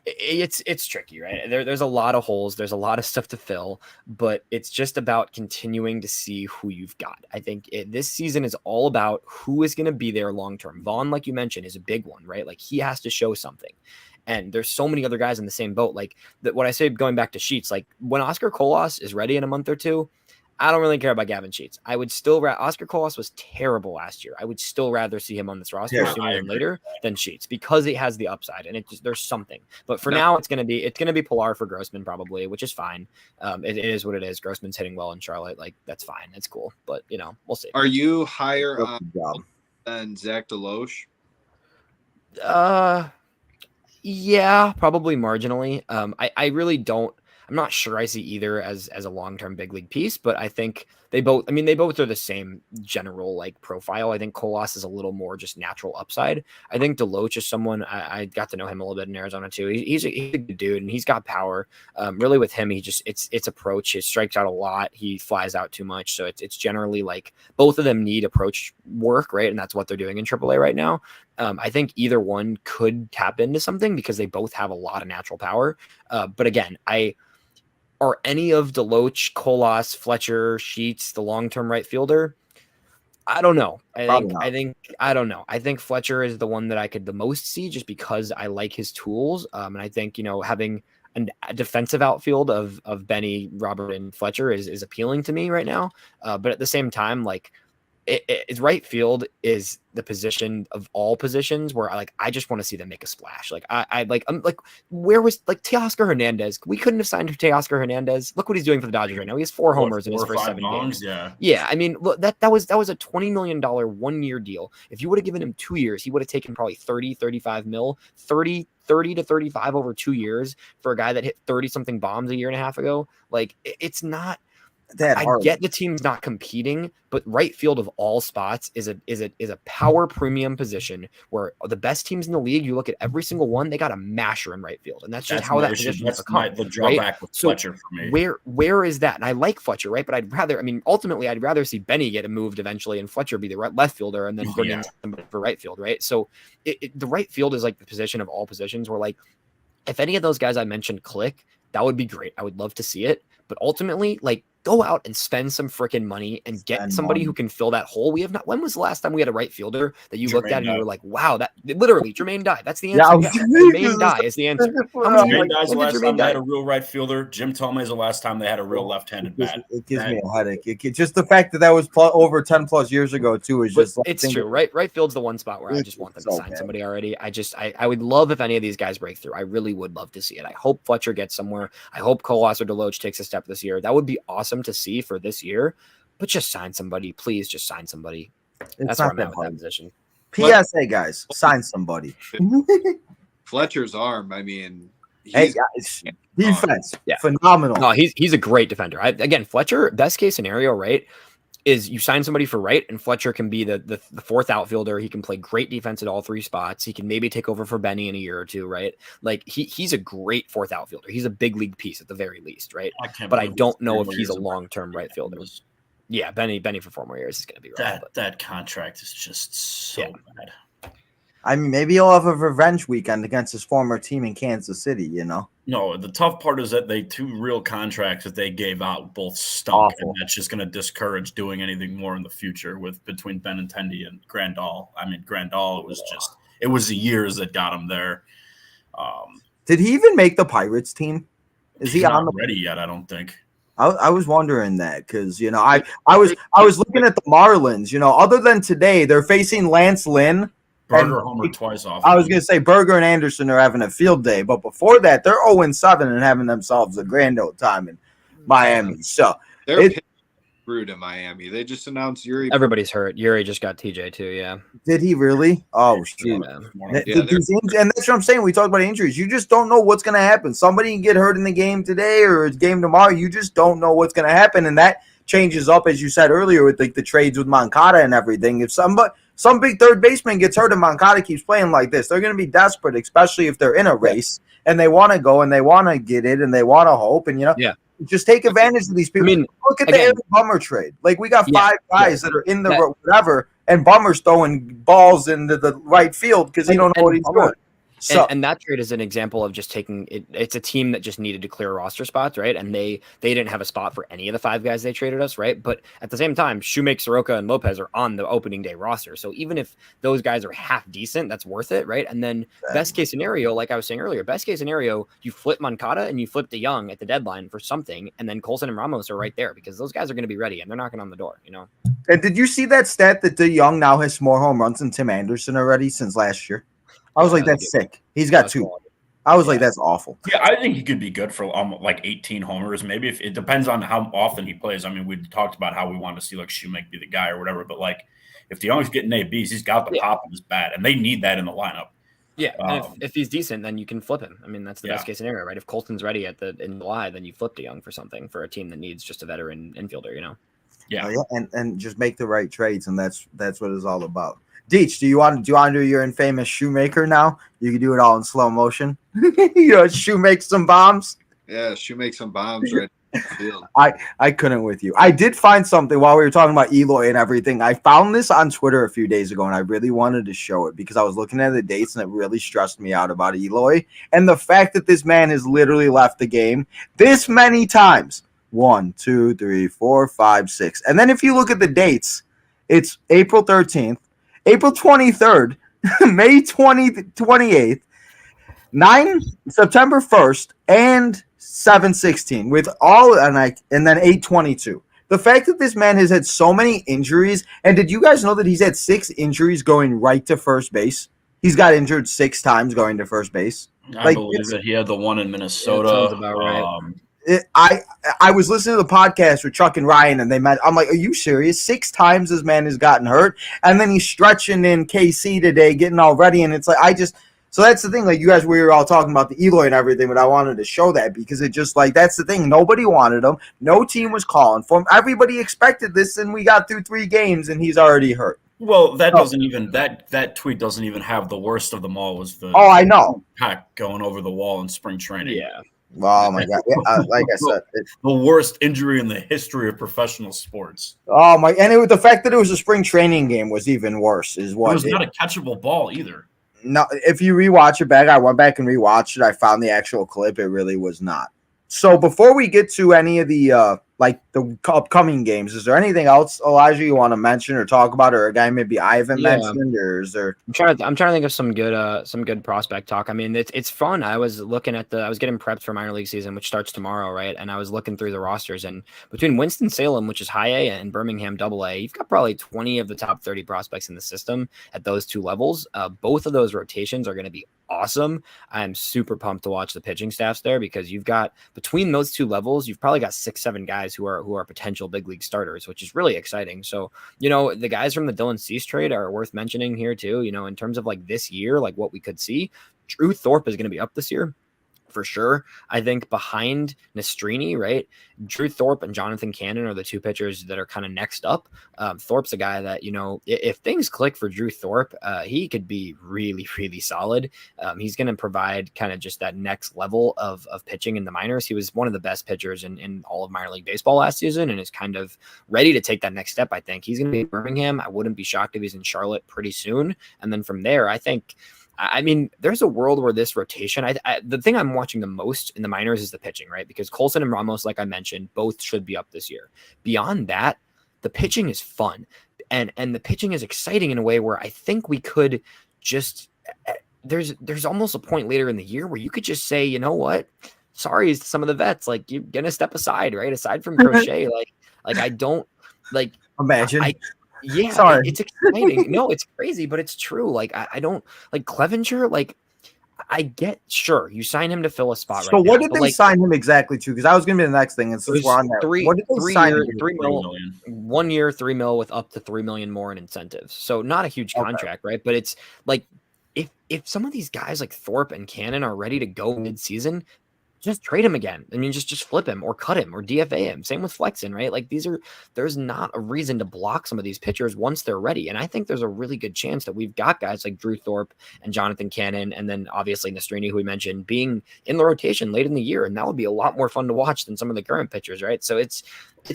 it's tricky, right? There's a lot of holes. There's a lot of stuff to fill, but it's just about continuing to see who you've got. I think this season is all about who is going to be there long-term. Vaughn, like you mentioned, is a big one, right? Like, he has to show something. And there's so many other guys in the same boat. Like, what I say, going back to Sheets, like, when Oscar Colas is ready in a month or two, I don't really care about Gavin Sheets. I would still Oscar Colas was terrible last year. I would still rather see him on this roster sooner than later than Sheets, because it has the upside and there's something. But for now, it's gonna be Pilar for Grossman probably, which is fine. It is what it is. Grossman's hitting well in Charlotte, like, that's fine. It's cool, but we'll see. Are you higher than Zach Deloche? Yeah, probably marginally. I really don't. I'm not sure I see either as a long-term big league piece, but I think they both are the same general, like, profile. I think Colas is a little more just natural upside. I think Deloche is someone, I got to know him a little bit in Arizona too. He's a good dude, and he's got power. Really with him, it's approach. He strikes out a lot. He flies out too much. So it's generally like both of them need approach work, right? And that's what they're doing in AAA right now. I think either one could tap into something because they both have a lot of natural power. But again, are any of Deloche, Colas, Fletcher, Sheets the long-term right fielder? I don't know. I don't know. I think Fletcher is the one that I could the most see, just because I like his tools. And I think, having a defensive outfield of Benny, Robert, and Fletcher is appealing to me right now. But at the same time, like, it's right field is the position of all positions where I just want to see them make a splash. Like, I'm like, where was, like, Teoscar Hernandez? We couldn't have signed Teoscar Hernandez. Look what he's doing for the Dodgers right now. He has 4 homers in his first 7 games. Yeah. I mean, look, that was a $20 million 1-year deal. If you would have given him 2 years, he would have taken probably 35 mil, 30 to 35 over 2 years for a guy that hit 30 something bombs a year and a half ago. Like, it's not. I get the team's not competing, but right field of all spots is a power premium position where the best teams in the league, you look at every single one, they got a masher in right field, and that's how that position has become. The drawback with Fletcher for me. Where is that? And I like Fletcher, right? But ultimately, I'd rather see Benny get moved eventually and Fletcher be the left fielder, and then bring in somebody for right field, right? So the right field is like the position of all positions where, like, if any of those guys I mentioned click, that would be great. I would love to see it. But ultimately, like, go out and spend some freaking money and get somebody who can fill that hole. We have not. When was the last time we had a right fielder that you looked at and you were like, wow, that literally Jermaine Dye. That's the answer. Yeah, Jermaine Dye is the answer. Jermaine Dye's the last time they had a real right fielder. Jim Tomei is the last time they had a real left-handed bat. It gives me a headache. Just the fact that was over 10 plus years ago too is just. It's true. Right field's the one spot where I just want them to sign somebody already. I would love if any of these guys break through. I really would love to see it. I hope Fletcher gets somewhere. I hope Colas or Deloach takes a step this year. That would be awesome to see for this year. But just sign somebody, please. Just sign somebody. That's where I'm at with that position. PSA guys, sign somebody. Fletcher's arm. I mean, defense, phenomenal. No, he's a great defender. Again, Fletcher, best case scenario, right, is you sign somebody for right, and Fletcher can be the fourth outfielder. He can play great defense at all three spots. He can maybe take over for Benny in a year or two, right? Like he's a great fourth outfielder. He's a big league piece at the very least, right? But I don't know if he's a long-term right fielder. Yeah, Benny for 4 more years is going to be right. That contract is just so bad. I mean, maybe he'll have a revenge weekend against his former team in Kansas City, you know? No, the tough part is that they 2 real contracts that they gave out both stunk, and that's just going to discourage doing anything more in the future between Benintendi and Grandal. I mean, Grandal it was the years that got him there. Did he even make the Pirates team? Is he not ready yet? I don't think. I was wondering that because I was looking at the Marlins. Other than today, they're facing Lance Lynn. Berger homered twice off. I was going to say Berger and Anderson are having a field day, but before that, they're 0-7 and having themselves a grand old time in Miami. So they're screwed in Miami. They just announced Yuri. Everybody's hurt. Yuri just got TJ too. Yeah. Did he really? Oh, shoot. And that's what I'm saying. We talked about injuries. You just don't know what's going to happen. Somebody can get hurt in the game today or it's game tomorrow. You just don't know what's going to happen, and that changes up, as you said earlier, with the trades with Moncada and everything. If some big third baseman gets hurt and Moncada keeps playing like this, they're going to be desperate, especially if they're in a race and they want to go and they want to get it and they want to hope. And, just take advantage of these people. I mean, look at the Aaron Bummer trade. Like, we got 5 guys that are in the whatever, and Bummer's throwing balls into the right field because he don't know what he's doing. So, and that trade is an example of just taking it. It's a team that just needed to clear roster spots, right? And they didn't have a spot for any of the 5 guys they traded us, right? But at the same time, Shoemake, Soroka, and Lopez are on the opening day roster. So even if those guys are half decent, that's worth it, right? And then best case scenario, like I was saying earlier, best case scenario, you flip Moncada and you flip DeYoung at the deadline for something, and then Colson and Ramos are right there because those guys are going to be ready and they're knocking on the door, And did you see that stat that DeYoung now has more home runs than Tim Anderson already since last year? I was like, that's sick. He's got 2. I was like, that's awful. Yeah, I think he could be good for like 18 homers. Maybe if it depends on how often he plays. I mean, we talked about how we want to see like Shoemake be the guy or whatever, but like if DeYoung's getting ABs, he's got the pop in his bat, and they need that in the lineup. Yeah, and if he's decent, then you can flip him. I mean, that's the best case scenario, right? If Colton's ready in July, then you flip DeYoung for something for a team that needs just a veteran infielder, Yeah, and just make the right trades, and that's what it's all about. Deech, do you want to do your infamous Shoemaker now? You can do it all in slow motion. Shoemake some bombs. Yeah, Shoemake some bombs right in the field. I couldn't with you. I did find something while we were talking about Eloy and everything. I found this on Twitter a few days ago, and I really wanted to show it because I was looking at the dates, and it really stressed me out about Eloy and the fact that this man has literally left the game this many times. 1, 2, 3, 4, 5, 6. And then if you look at the dates, it's April 13th. April 23rd, May 28th, 9 September 1st, and 7/16 with all and then 8/22. The fact that this man has had so many injuries, and did you guys know that he's had 6 injuries going right to first base? He's got injured 6 times going to first base. I believe that he had the one in Minnesota. Yeah, sounds about right. I was listening to the podcast with Chuck and Ryan, and I'm like, are you serious? 6 times this man has gotten hurt, and then he's stretching in KC today, getting all ready, and it's like so that's the thing. Like, you guys, we were all talking about the Eloy and everything, but I wanted to show that because it just like that's the thing. Nobody wanted him. No team was calling for him. Everybody expected this, and we got through 3 games, and he's already hurt. Well, that doesn't even that tweet doesn't even have the worst of them all. Was the I know pack going over the wall in spring training? Yeah. Oh my God! Like I said, the worst injury in the history of professional sports. Oh my! And the fact that it was a spring training game was even worse. It was not a catchable ball either. No, if you rewatch it back, I went back and rewatched it. I found the actual clip. It really was not. So before we get to any of the like the upcoming games. Is there anything else, Elijah, you want to mention or talk about, or a guy maybe I haven't mentioned, or is there? I'm trying to think of some good prospect talk. I mean, it's fun. I was getting prepped for minor league season, which starts tomorrow, right? And I was looking through the rosters, and between Winston-Salem, which is high A, and Birmingham double A, you've got probably 20 of the top 30 prospects in the system at those two levels. Both of those rotations are going to be awesome. I'm super pumped to watch the pitching staffs there, because you've got, between those two levels, you've probably got 6-7 guys who are potential big league starters, which is really exciting. So, the guys from the Dylan Cease trade are worth mentioning here too. In terms of like this year, like what we could see, Drew Thorpe is going to be up this year for sure. I think behind Nastrini, right? Drew Thorpe and Jonathan Cannon are the two pitchers that are kind of next up. Thorpe's a guy that, if things click for Drew Thorpe, he could be really, really solid. He's going to provide kind of just that next level of pitching in the minors. He was one of the best pitchers in all of minor league baseball last season, and is kind of ready to take that next step. I think he's going to be in Birmingham. I wouldn't be shocked if he's in Charlotte pretty soon. And then from there, I mean, there's a world where this rotation, the thing I'm watching the most in the minors is the pitching, right? Because Colson and Ramos, like I mentioned, both should be up this year. Beyond that, the pitching is fun, and the pitching is exciting in a way where I think we could just, there's almost a point later in the year where you could just say, you know what, sorry to some of the vets, like, you're gonna step aside, right? Aside from Crochet, like I don't like imagine. Yeah, sorry, it's exciting. No, it's crazy, but it's true. Like I don't like Clevenger. Like I get, sure, you sign him to fill a spot. So right what now, did they sign him exactly to? Because that was going to be the next thing. And since we're on that, what did they sign him? 3 million. 1 year, 3 mil with up to 3 million more in incentives. So not a huge contract, right? But it's like if some of these guys like Thorpe and Cannon are ready to go mid-season, just trade him again. I mean, just flip him or cut him or DFA him. Same with Flexen, right? Like there's not a reason to block some of these pitchers once they're ready. And I think there's a really good chance that we've got guys like Drew Thorpe and Jonathan Cannon, and then obviously Nastrini, who we mentioned, being in the rotation late in the year. And that would be a lot more fun to watch than some of the current pitchers, right? So it's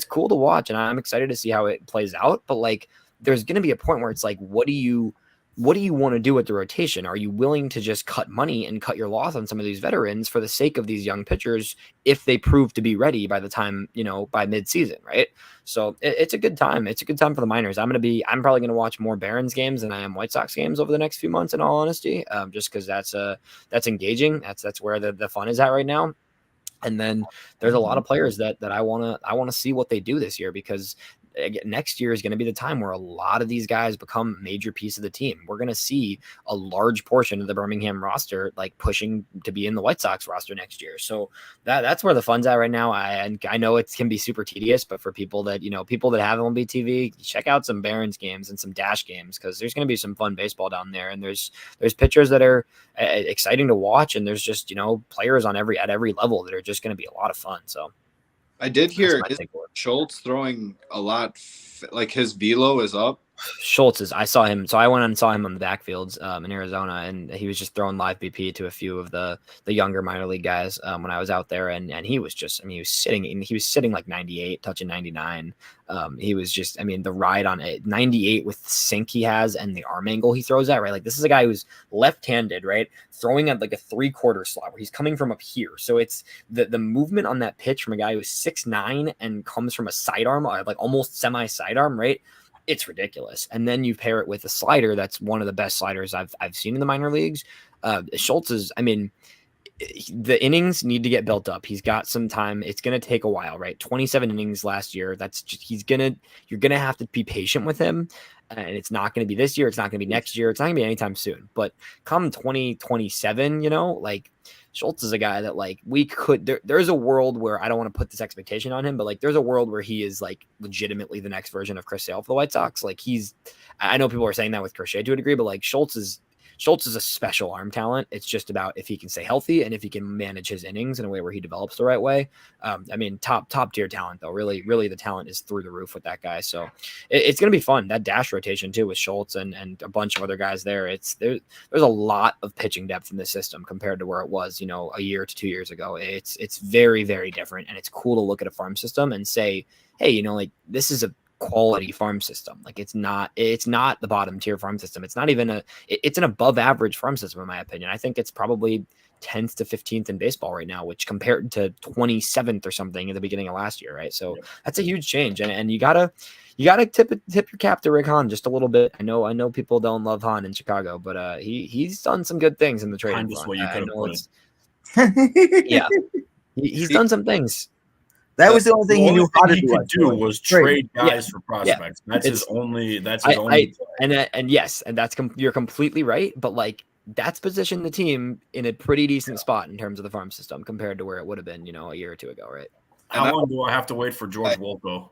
cool to watch, and I'm excited to see how it plays out. But like, there's going to be a point where it's like, what do you want to do with the rotation? Are you willing to just cut money and cut your loss on some of these veterans for the sake of these young pitchers if they prove to be ready by the time, by mid-season, right? So it's a good time. It's a good time for the minors. I'm probably going to watch more Barons games than I am White Sox games over the next few months, in all honesty, just because that's engaging. That's where the fun is at right now. And then there's a lot of players that I want to see what they do this year, because next year is going to be the time where a lot of these guys become a major piece of the team. We're going to see a large portion of the Birmingham roster like pushing to be in the White Sox roster next year. So that's where the fun's at right now. I know it can be super tedious, but for people that have MLB TV, check out some Barons games and some Dash games, because there's going to be some fun baseball down there, and there's pitchers that are exciting to watch, and there's just players at every level that are just going to be a lot of fun. So I did hear Schultz throwing a lot, like his velo is up. Schultz is, I saw him. So I went and saw him on the backfields in Arizona, and he was just throwing live BP to a few of the younger minor league guys when I was out there. And he was just, he was sitting like 98, touching 99. He was just, the ride on it, 98 with the sink he has and the arm angle he throws at, right? Like, this is a guy who's left-handed, right? Throwing at like a 3/4 slot where he's coming from up here. So it's the movement on that pitch from a guy who's 6'9" and comes from a sidearm, like almost semi-sidearm, right? It's ridiculous. And then you pair it with a slider that's one of the best sliders I've seen in the minor leagues. Schultz is, the innings need to get built up. He's got some time. It's going to take a while, right? 27 innings last year. That's just, you're going to have to be patient with him. And it's not going to be this year. It's not going to be next year. It's not going to be anytime soon. But come 2027, like, Schultz is a guy that like we could, there's a world where I don't want to put this expectation on him, but like there's a world where he is like legitimately the next version of Chris Sale for the White Sox. Like I know people are saying that with Crochet to a degree, but like Schultz is a special arm talent. It's just about if he can stay healthy and if he can manage his innings in a way where he develops the right way. Top tier talent though. Really, really the talent is through the roof with that guy. So it's going to be fun. That Dash rotation too with Schultz and a bunch of other guys there. There's a lot of pitching depth in the system compared to where it was, a year to 2 years ago. It's very, very different. And it's cool to look at a farm system and say, hey, like this is a quality farm system. Like it's not the bottom tier farm system. It's not even it's an above average farm system in my opinion. I think it's probably 10th to 15th in baseball right now, which compared to 27th or something at the beginning of last year, right? So that's a huge change, and you gotta tip your cap to Rick Hahn just a little bit. I know people don't love Hahn in Chicago, but he's done some good things in the trading front. I know it's yeah, he's done some things. That was the only thing he knew how to he do. Could do was trade guys for prospects. Yeah. That's his only. That's his only. And yes, and you're completely right. But like that's positioned the team in a pretty decent spot in terms of the farm system compared to where it would have been, a year or two ago, right? How long do I have to wait for George Wolko?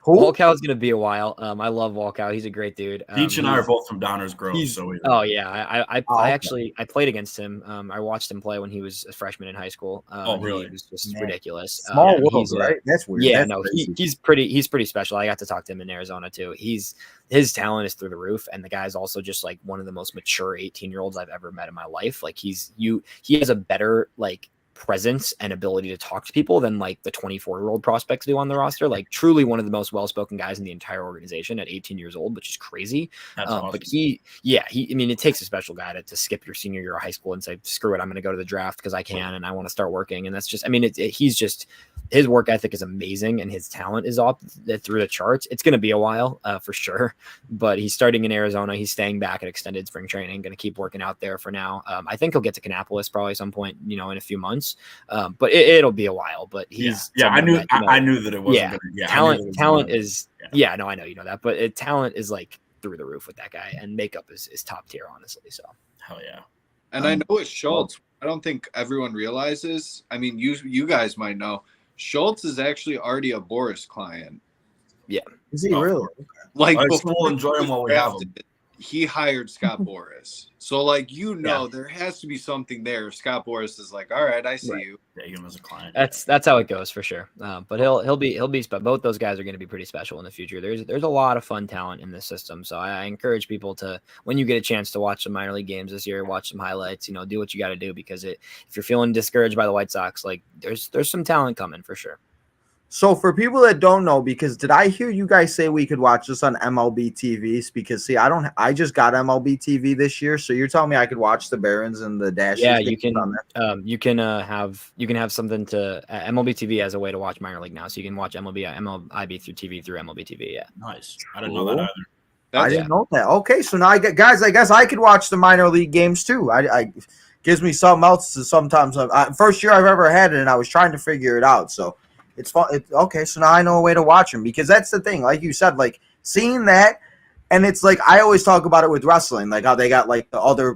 Walkout is going to be a while. I love Walkout. He's a great dude. Deech and I are both from Downers Grove. I played against him. I watched him play when he was a freshman in high school. Really? It was just ridiculous. Small world, right? That's weird. Yeah, That's he's pretty special. I got to talk to him in Arizona too. His talent is through the roof, and the guy's also just like one of the most mature 18-year-olds I've ever met in my life. Like he has a better like presence and ability to talk to people than like the 24-year-old prospects do on the roster. Like truly one of the most well-spoken guys in the entire organization at 18 years old, which is crazy. That's awesome. But it takes a special guy to skip your senior year of high school and say, screw it, I'm going to go to the draft because I can and I want to start working. And that's just, his work ethic is amazing and his talent is up through the charts. It's going to be a while for sure, but he's starting in Arizona. He's staying back at extended spring training, going to keep working out there for now. I think he'll get to Kannapolis probably some point, in a few months. But it'll be a while. But he's I knew that it wasn't. Talent is I know that. But talent is like through the roof with that guy, and makeup is top tier, honestly. So hell yeah. And I know with Schultz, I don't think everyone realizes. I mean, you guys might know, Schultz is actually already a Boris client. Yeah, is he really? Like, we'll enjoy him while we have him. He hired Scott Boras. So, there has to be something there. Scott Boras is like, all right, I see you. Yeah, him as a client. That's how it goes for sure. But he'll be both those guys are going to be pretty special in the future. There's a lot of fun talent in this system. So I encourage people to, when you get a chance to watch some minor league games this year, watch some highlights, do what you got to do, because if you're feeling discouraged by the White Sox, like there's some talent coming for sure. So for people that don't know, because did I hear you guys say we could watch this on MLB TVs? Because I just got MLB TV this year, so you're telling me I could watch the Barons and the Dashes? Yeah, you can. You can have something to MLB TV as a way to watch minor league now, so you can watch MLB through TV through MLB TV. Yeah, nice. I didn't know that either. I didn't know that. Okay, so now I guess I could watch the minor league games too. I gives me something else to sometimes. First year I've ever had it, and I was trying to figure it out. So. It's fun. Okay, so now I know a way to watch them, because that's the thing. Like you said, like seeing that, and it's like I always talk about it with wrestling, like how they got like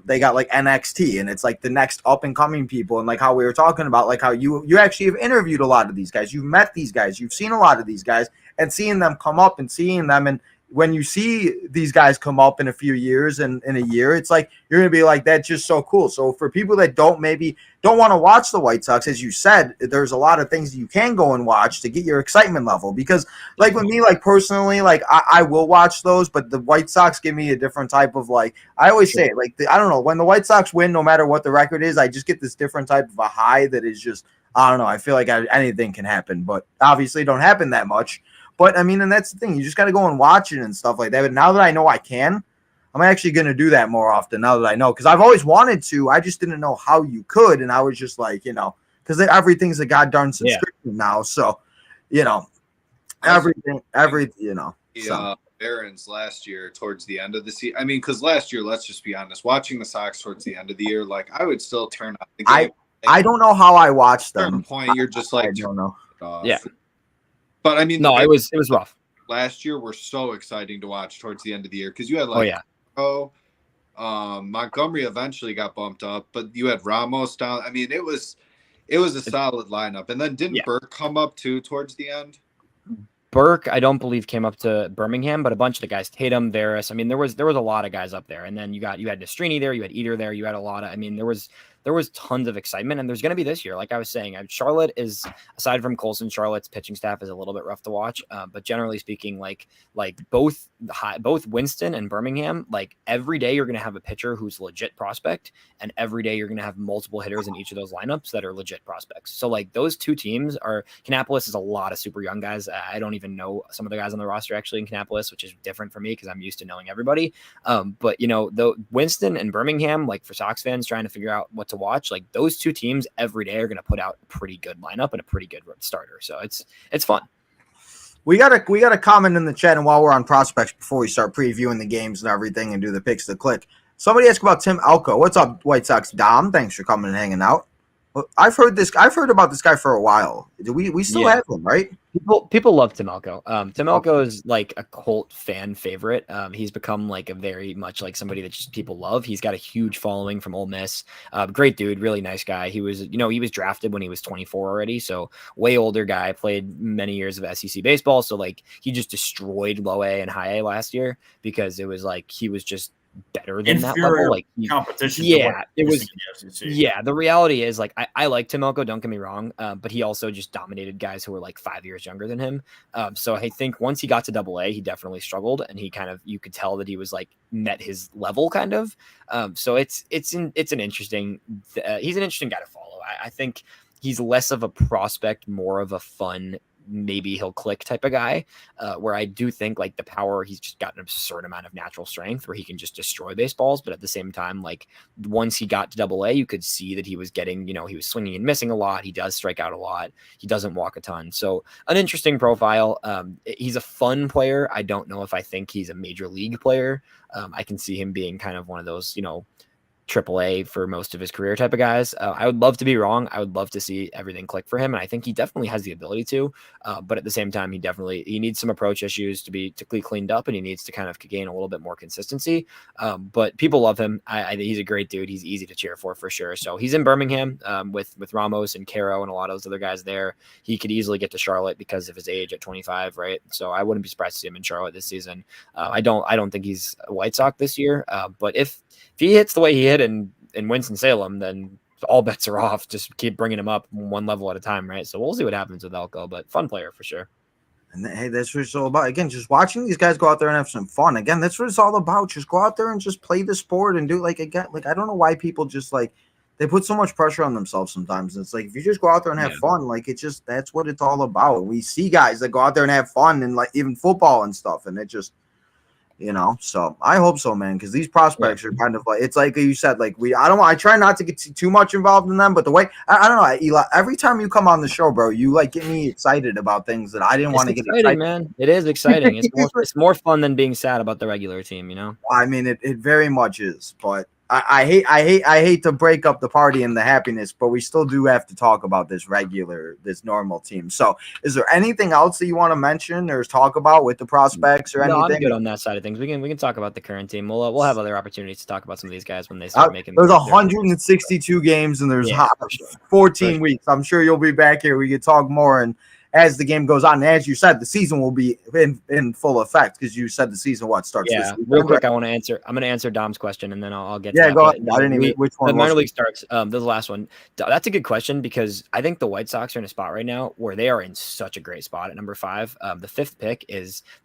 they got like NXT, and it's like the next up and coming people, and like how we were talking about, like how you actually have interviewed a lot of these guys, you've met these guys, you've seen a lot of these guys, and seeing them come up and seeing them, and when you see these guys come up in a few years and in a year, it's like you're gonna be like, that's just so cool. So for people that don't want to watch the White Sox, as you said, there's a lot of things you can go and watch to get your excitement level. Because like with me, like personally, like I will watch those, but the White Sox give me a different type of like. I always say it, like I don't know, when the White Sox win, no matter what the record is, I just get this different type of a high that is just, I don't know. I feel like anything can happen, but obviously it don't happen that much. But I mean, and that's the thing. You just got to go and watch it and stuff like that. But now that I know I can, I'm actually going to do that more often now that I know. Because I've always wanted to. I just didn't know how you could. And I was just like, because everything's a goddamn subscription now. So, everything. Barons last year towards the end of the season. I mean, because last year, let's just be honest, watching the Sox towards the end of the year, like I would still turn on the game. I don't know how I watched them. At a certain point, you're just like, I don't know. Yeah. But I mean, no, it was rough. Last year were so exciting to watch towards the end of the year, because you had Montgomery eventually got bumped up, but you had Ramos down. I mean, it was a solid lineup. And then didn't Burke come up too towards the end? Burke, I don't believe, came up to Birmingham, but a bunch of the guys, Tatum, Varys. I mean, there was a lot of guys up there, and then you had Destrini there, you had Eater there, you had a lot of. I mean, there was tons of excitement, and there's going to be this year. Like I was saying, Charlotte is, aside from Colson, Charlotte's pitching staff is a little bit rough to watch. But generally speaking, like both Winston and Birmingham, like every day you're going to have a pitcher who's a legit prospect, and every day you're going to have multiple hitters in each of those lineups that are legit prospects. So like those two teams are, Kannapolis is a lot of super young guys. I don't even know some of the guys on the roster actually in Kannapolis, which is different for me because I'm used to knowing everybody. But the Winston and Birmingham, like for Sox fans trying to figure out what to to watch, like those two teams every day are going to put out a pretty good lineup and a pretty good starter. So it's fun. We got a comment in the chat, and while we're on prospects, before we start previewing the games and everything and do the picks to click, somebody asked about Tim Elko. What's up, White Sox Dom? Thanks for coming and hanging out. I've heard about this guy for a while. Do we still have him, right? People love Tim Elko. Tim Elko is like a cult fan favorite. He's become like a very much like somebody that just people love. He's got a huge following from Ole Miss. Great dude, really nice guy. He was drafted when he was 24 already, so way older guy. Played many years of SEC baseball, so like he just destroyed low A and high A last year because it was like he was just better than that level. Like competition. Yeah, it was. Yeah, the reality is like I like Tim Elko, don't get me wrong, but he also just dominated guys who were like 5 years younger than him. So I think once he got to Double A, he definitely struggled, and he kind of you could tell that he was like met his level kind of. So it's an interesting. He's an interesting guy to follow. I think he's less of a prospect, more of a fun, maybe he'll click type of guy, where I do think like the power, he's just got an absurd amount of natural strength where he can just destroy baseballs. But at the same time, like once he got to Double A, you could see that he was getting, he was swinging and missing a lot. He does strike out a lot. He doesn't walk a ton. So an interesting profile. He's a fun player. I don't know if I think he's a major league player. I can see him being kind of one of those, AAA for most of his career type of guys. I would love to be wrong. I would love to see everything click for him. And I think he definitely has the ability to, but at the same time, he needs some approach issues to be cleaned up, and he needs to kind of gain a little bit more consistency. But people love him. I think he's a great dude. He's easy to cheer for sure. So he's in Birmingham with Ramos and Caro and a lot of those other guys there. He could easily get to Charlotte because of his age at 25, right? So I wouldn't be surprised to see him in Charlotte this season. I don't think he's a White Sox this year, but if he hits the way he hit in Winston-Salem, then all bets are off. Just keep bringing him up one level at a time, right? So we'll see what happens with Elko, but fun player for sure. And hey, that's what it's all about. Again, just watching these guys go out there and have some fun. Again, that's what it's all about. Just go out there and just play the sport and do I don't know why people just like they put so much pressure on themselves sometimes. It's like if you just go out there and have fun, like that's what it's all about. We see guys that go out there and have fun and like even football and stuff, and it just so I hope so, man, because these prospects are kind of like it's like you said, like I try not to get too much involved in them, but the way I don't know, Eli, every time you come on the show, bro, you like get me excited about things that I didn't want to get excited. Man, it is exciting. It's more fun than being sad about the regular team, I mean, it very much is, but I hate to break up the party and the happiness, but we still do have to talk about this normal team. So is there anything else that you want to mention or talk about with the prospects or anything? I'm good on that side of things. We can talk about the current team. We'll have other opportunities to talk about some of these guys when they start making. There's 162 games and there's 14 weeks. I'm sure you'll be back here. We could talk more and as the game goes on, and as you said, the season will be in full effect because you said the season starts this week. Real quick, I'm going to answer Dom's question and then I'll get to that. Go ahead. I didn't even which one. The minor league starts. This is the last one. That's a good question because I think the White Sox are in a spot right now where they are in such a great spot at number 5. The 5th pick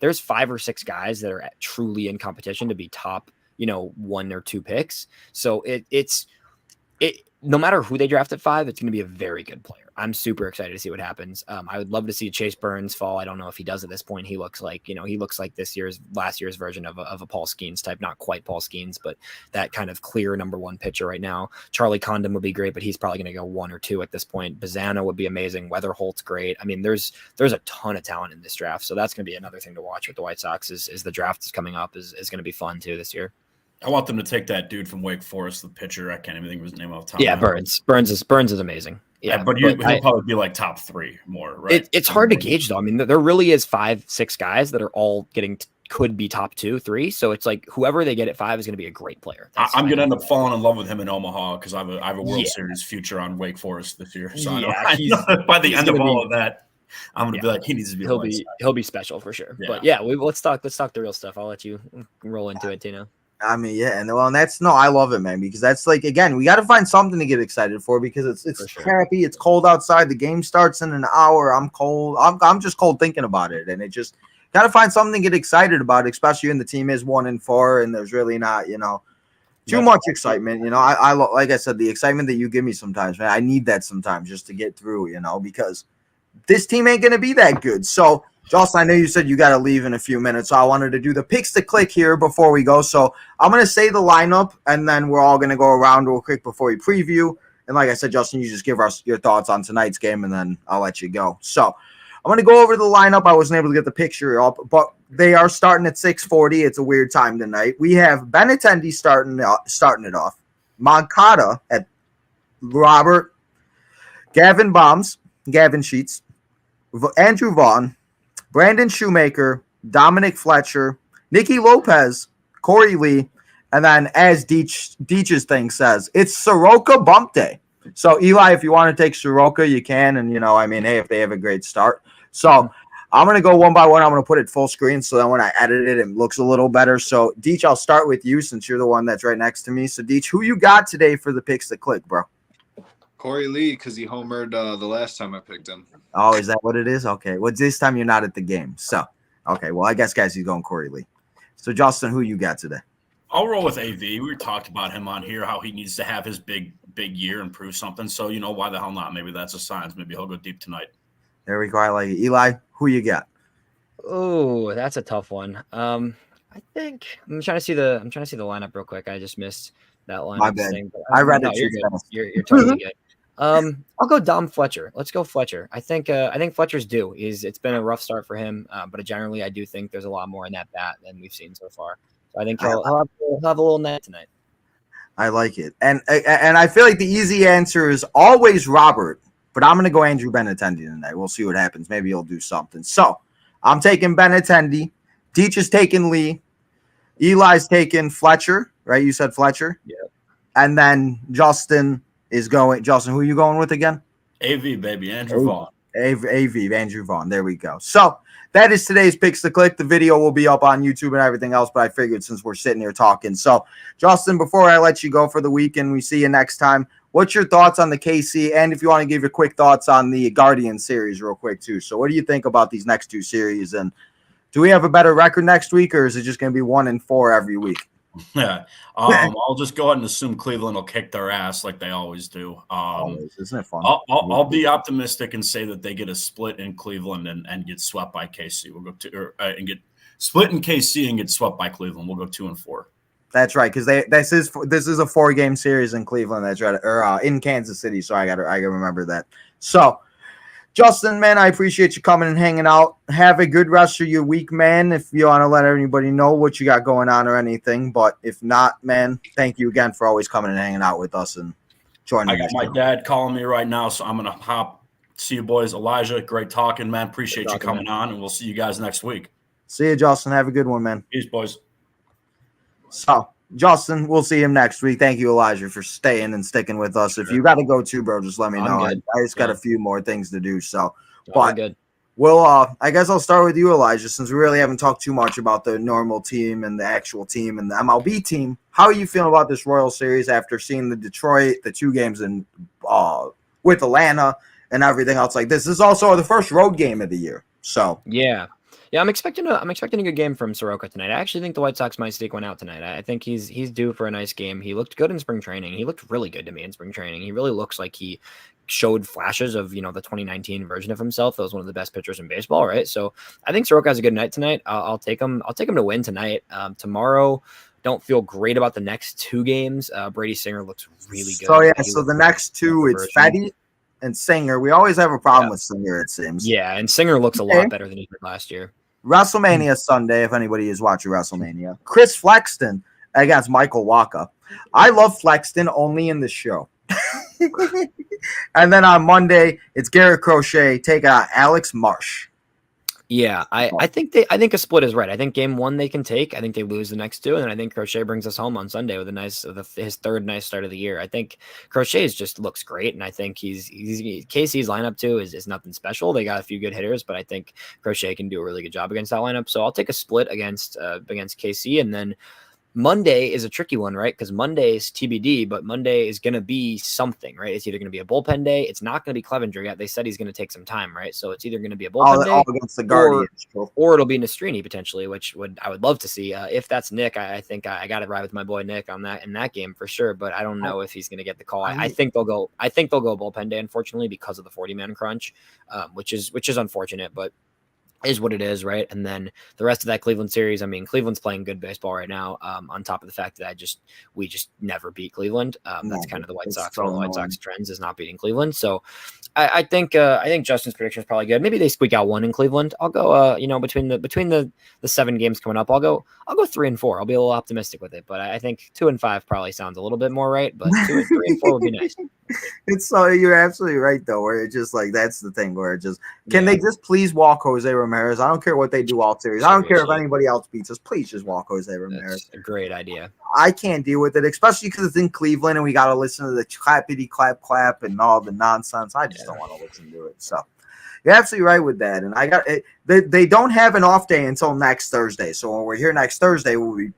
there's 5 or 6 guys that are truly in competition to be top, 1 or 2 picks. So it's no matter who they draft at 5, it's going to be a very good player. I'm super excited to see what happens. I would love to see Chase Burns fall. I don't know if he does at this point. He looks like, last year's version of a Paul Skeens type, not quite Paul Skeens, but that kind of clear number 1 pitcher right now. Charlie Condon would be great, but he's probably going to go 1 or 2 at this point. Bazana would be amazing. Weatherholt's great. I mean, there's a ton of talent in this draft. So that's going to be another thing to watch with the White Sox is the draft is coming up is going to be fun too this year. I want them to take that dude from Wake Forest, the pitcher. I can't even think of his name off the top. Yeah, Burns is amazing. Yeah, but he'll probably be like top 3 more, right? It's hard to gauge though. I mean, there really is 5-6 guys that are all could be top 2, 3. So it's like whoever they get at 5 is going to be a great player. I'm going to end up falling in love with him in Omaha because I have a World Series future on Wake Forest this year. So I know by the end of all of that, I'm going to be like, he needs to be. He'll be special for sure. Yeah. But let's talk the real stuff. I'll let you roll into it, Tino. I mean, I love it, man, because that's like, again, we got to find something to get excited for because it's crappy. It's cold outside. The game starts in an hour. I'm cold. I'm just cold thinking about it. And it just got to find something to get excited about, especially when the team is 1-4 and there's really not, too much excitement. I like I said, the excitement that you give me sometimes, man, I need that sometimes just to get through, because this team ain't going to be that good. So Justin, I know you said you got to leave in a few minutes, so I wanted to do the picks to click here before we go. So I'm going to say the lineup, and then we're all going to go around real quick before we preview. And like I said, Justin, you just give us your thoughts on tonight's game, and then I'll let you go. So I'm going to go over the lineup. I wasn't able to get the picture up, but they are starting at 6:40. It's a weird time tonight. We have Benintendi starting it off. Moncada at Robert, Gavin Sheets, Andrew Vaughn, Brandon Shoemaker, Dominic Fletcher, Nicky Lopez, Corey Lee, and then as Deech's thing says, it's Soroka bump day. So Eli, if you want to take Soroka, you can. And hey, if they have a great start. So I'm going to go one by one. I'm going to put it full screen so that when I edit it, it looks a little better. So Deech, I'll start with you since you're the one that's right next to me. So Deech, who you got today for the picks that click, bro? Corey Lee, because he homered the last time I picked him. Oh, is that what it is? Okay. Well, this time you're not at the game. So, okay. Well, I guess, guys, he's going Corey Lee. So, Justin, who you got today? I'll roll with AV. We talked about him on here, how he needs to have his big year and prove something. So, why the hell not? Maybe that's a sign. Maybe he'll go deep tonight. There we go. I like it. Eli, who you got? Oh, that's a tough one. I think I'm trying to see the lineup real quick. I just missed that lineup. My bad. Thing, but, I read no, it. You're totally good. I'll go Dom Fletcher. Let's go Fletcher. I think Fletcher's due. It's been a rough start for him, but generally I do think there's a lot more in that bat than we've seen so far. So I think he'll have a little net tonight. I like it, and I feel like the easy answer is always Robert, but I'm going to go Andrew Benintendi tonight. We'll see what happens. Maybe he'll do something. So I'm taking Benintendi. Deech is taking Lee. Eli's taking Fletcher. Right? You said Fletcher. Yeah. And then Justin is going. Justin, who are you going with again? AV, baby. Andrew Vaughn. AV, Andrew Vaughn. There we go. So that is today's picks to click. The video will be up on YouTube and everything else, but I figured since we're sitting here talking. So, Justin, before I let you go for the week and we see you next time, what's your thoughts on the KC? And if you want to give your quick thoughts on the Guardian series real quick, too. So what do you think about these next two series? And do we have a better record next week, or is it just going to be 1-4 every week? Yeah, I'll just go ahead and assume Cleveland will kick their ass like they always do. Always. Isn't it fun? I'll be optimistic and say that they get a split in Cleveland and get swept by KC. We'll go and get split in KC and get swept by Cleveland. We'll go 2-4. That's right, because this is a 4-game series in Cleveland. That's right, or in Kansas City. So I gotta remember that. So. Justin, man, I appreciate you coming and hanging out. Have a good rest of your week, man, if you want to let anybody know what you got going on or anything. But if not, man, thank you again for always coming and hanging out with us and joining us. I got my dad calling me right now, so I'm going to hop. See you, boys. Elijah, great talking, man. Appreciate you coming on, and we'll see you guys next week. See you, Justin. Have a good one, man. Peace, boys. So, Justin, we'll see him next week. Thank you, Elijah, for staying and sticking with us. If you got to go too, bro, just let me know. I just got a few more things to do. So, but good. Well, I guess I'll start with you, Elijah, since we really haven't talked too much about the normal team and the actual team and the MLB team. How are you feeling about this Royal Series after seeing the Detroit, the 2 games in with Atlanta and everything else like this? This is also the first road game of the year. So yeah, I'm expecting a good game from Soroka tonight. I actually think the White Sox might sneak one out tonight. I think he's due for a nice game. He looked good in spring training. He looked really good to me in spring training. He really looks like he showed flashes of the 2019 version of himself. That was one of the best pitchers in baseball, right? So I think Soroka has a good night tonight. I'll take him to win tonight. Tomorrow, don't feel great about the next 2 games. Brady Singer looks really good. So so the next 2 it's Fetty and Singer. We always have a problem with Singer, it seems. Yeah, and Singer looks a lot better than he did last year. WrestleMania Sunday, if anybody is watching WrestleMania. Chris Flexton against Michael Waka. I love Flexton only in the show. And then on Monday, it's Garrett Crochet taking on Alex Marsh. Yeah, I think a split is right. I think game 1 they can take. I think they lose the next 2, and then I think Crochet brings us home on Sunday with his third nice start of the year. I think Crochet just looks great, and I think he's KC's lineup too is nothing special. They got a few good hitters, but I think Crochet can do a really good job against that lineup. So I'll take a split against KC, and then Monday is a tricky one, right? Because Monday is TBD, but Monday is going to be something, right? It's either going to be a bullpen day. It's not going to be Clevenger yet. They said he's going to take some time, right? So it's either going to be a bullpen day against the Guardians, or it'll be Nastrini potentially, which I would love to see. If that's Nick, I think I got to ride with my boy Nick on that in that game for sure. But I don't know if he's going to get the call. I think they'll go. I think they'll go bullpen day, unfortunately, because of the 40-man crunch, which is unfortunate, but. is what it is, right? And then the rest of that Cleveland series, I mean, Cleveland's playing good baseball right now. On top of the fact that we just never beat Cleveland. That's kind of the White Sox. So One of the White Sox trends is not beating Cleveland. So I think Justin's prediction is probably good. Maybe they squeak out one in Cleveland. I'll go between the 7 games coming up, I'll go 3-4. I'll be a little optimistic with it, but I think 2-5 probably sounds a little bit more right. But 3-4 would be nice. It's so you're absolutely right though. Where it's just like that's the thing where it just can they just please walk Jose Ramirez? I don't care what they do all series. I don't care if anybody else beats us. Please just walk Jose Ramirez. That's a great idea. I can't deal with it, especially because it's in Cleveland and we got to listen to the clappity clap and all the nonsense. I just don't want to listen to it. So you're absolutely right with that. And I got it. They don't have an off day until next Thursday. So when we're here next Thursday, we'll be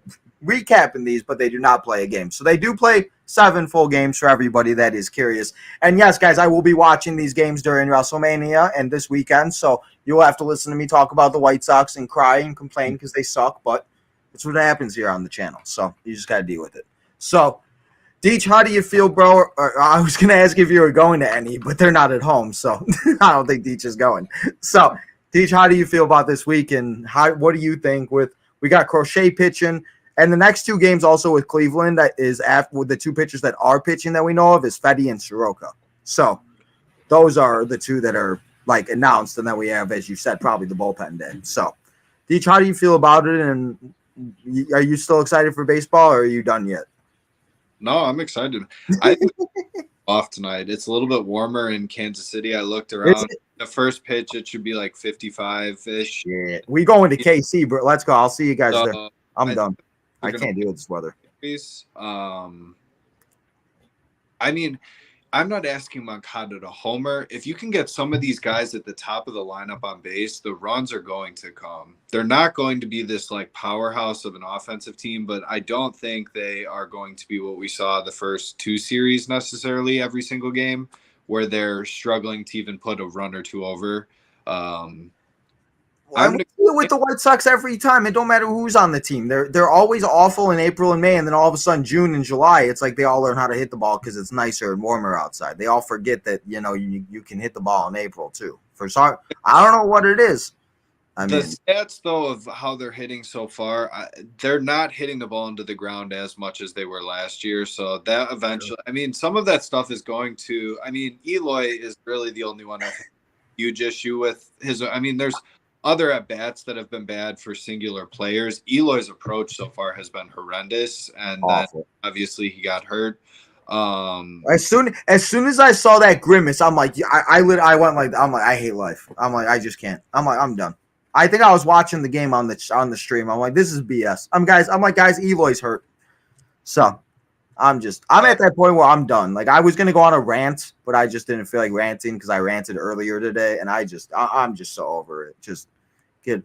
recapping these, but they do not play a game. So they do play 7 full games for everybody that is curious. And yes, guys, I will be watching these games during WrestleMania and this weekend. So you'll have to listen to me talk about the White Sox and cry and complain because they suck. But it's what happens here on the channel. So you just got to deal with it. So, Deech, how do you feel, bro? I was going to ask if you were going to any, but they're not at home. So I don't think Deech is going. So, Deech, how do you feel about this week? And what do you think we got Crochet pitching? And the next 2 games also with Cleveland that is after with the 2 pitchers that are pitching that we know of is Fetty and Soroka. So those are the 2 that are like announced. And then we have, as you said, probably the bullpen day. So, Deech, how do you feel about it? And are you still excited for baseball or are you done yet? No, I'm excited. I think off tonight. It's a little bit warmer in Kansas City. I looked around. The first pitch, it should be like 55-ish. Yeah. We going to KC, bro. Let's go. I'll see you guys there. I'm done. I can't deal with this weather. I mean, I'm not asking Moncada to homer. If you can get some of these guys at the top of the lineup on base, the runs are going to come. They're not going to be this like powerhouse of an offensive team, but I don't think they are going to be what we saw the first 2 series necessarily every single game where they're struggling to even put a run or 2 over. I'm with the White Sox every time. It don't matter who's on the team. They're always awful in April and May, and then all of a sudden June and July, it's like they all learn how to hit the ball because it's nicer and warmer outside. They all forget that you can hit the ball in April too. I don't know what it is. The stats though of how they're hitting so far, they're not hitting the ball into the ground as much as they were last year. So that eventually, I mean, some of that stuff is going to. I mean, Eloy is really the only one I think huge issue with his. I mean, there's other at-bats that have been bad for singular players. Eloy's approach so far has been horrendous, and then obviously he got hurt. As soon as I saw that grimace, I'm like, I hate life. I'm like, I just can't. I'm like, I'm done. I think I was watching the game on the stream. I'm like, this is BS. I'm like, guys, Eloy's hurt. So I'm at that point where I'm done. Like I was gonna go on a rant, but I just didn't feel like ranting because I ranted earlier today, and I'm just so over it. Just get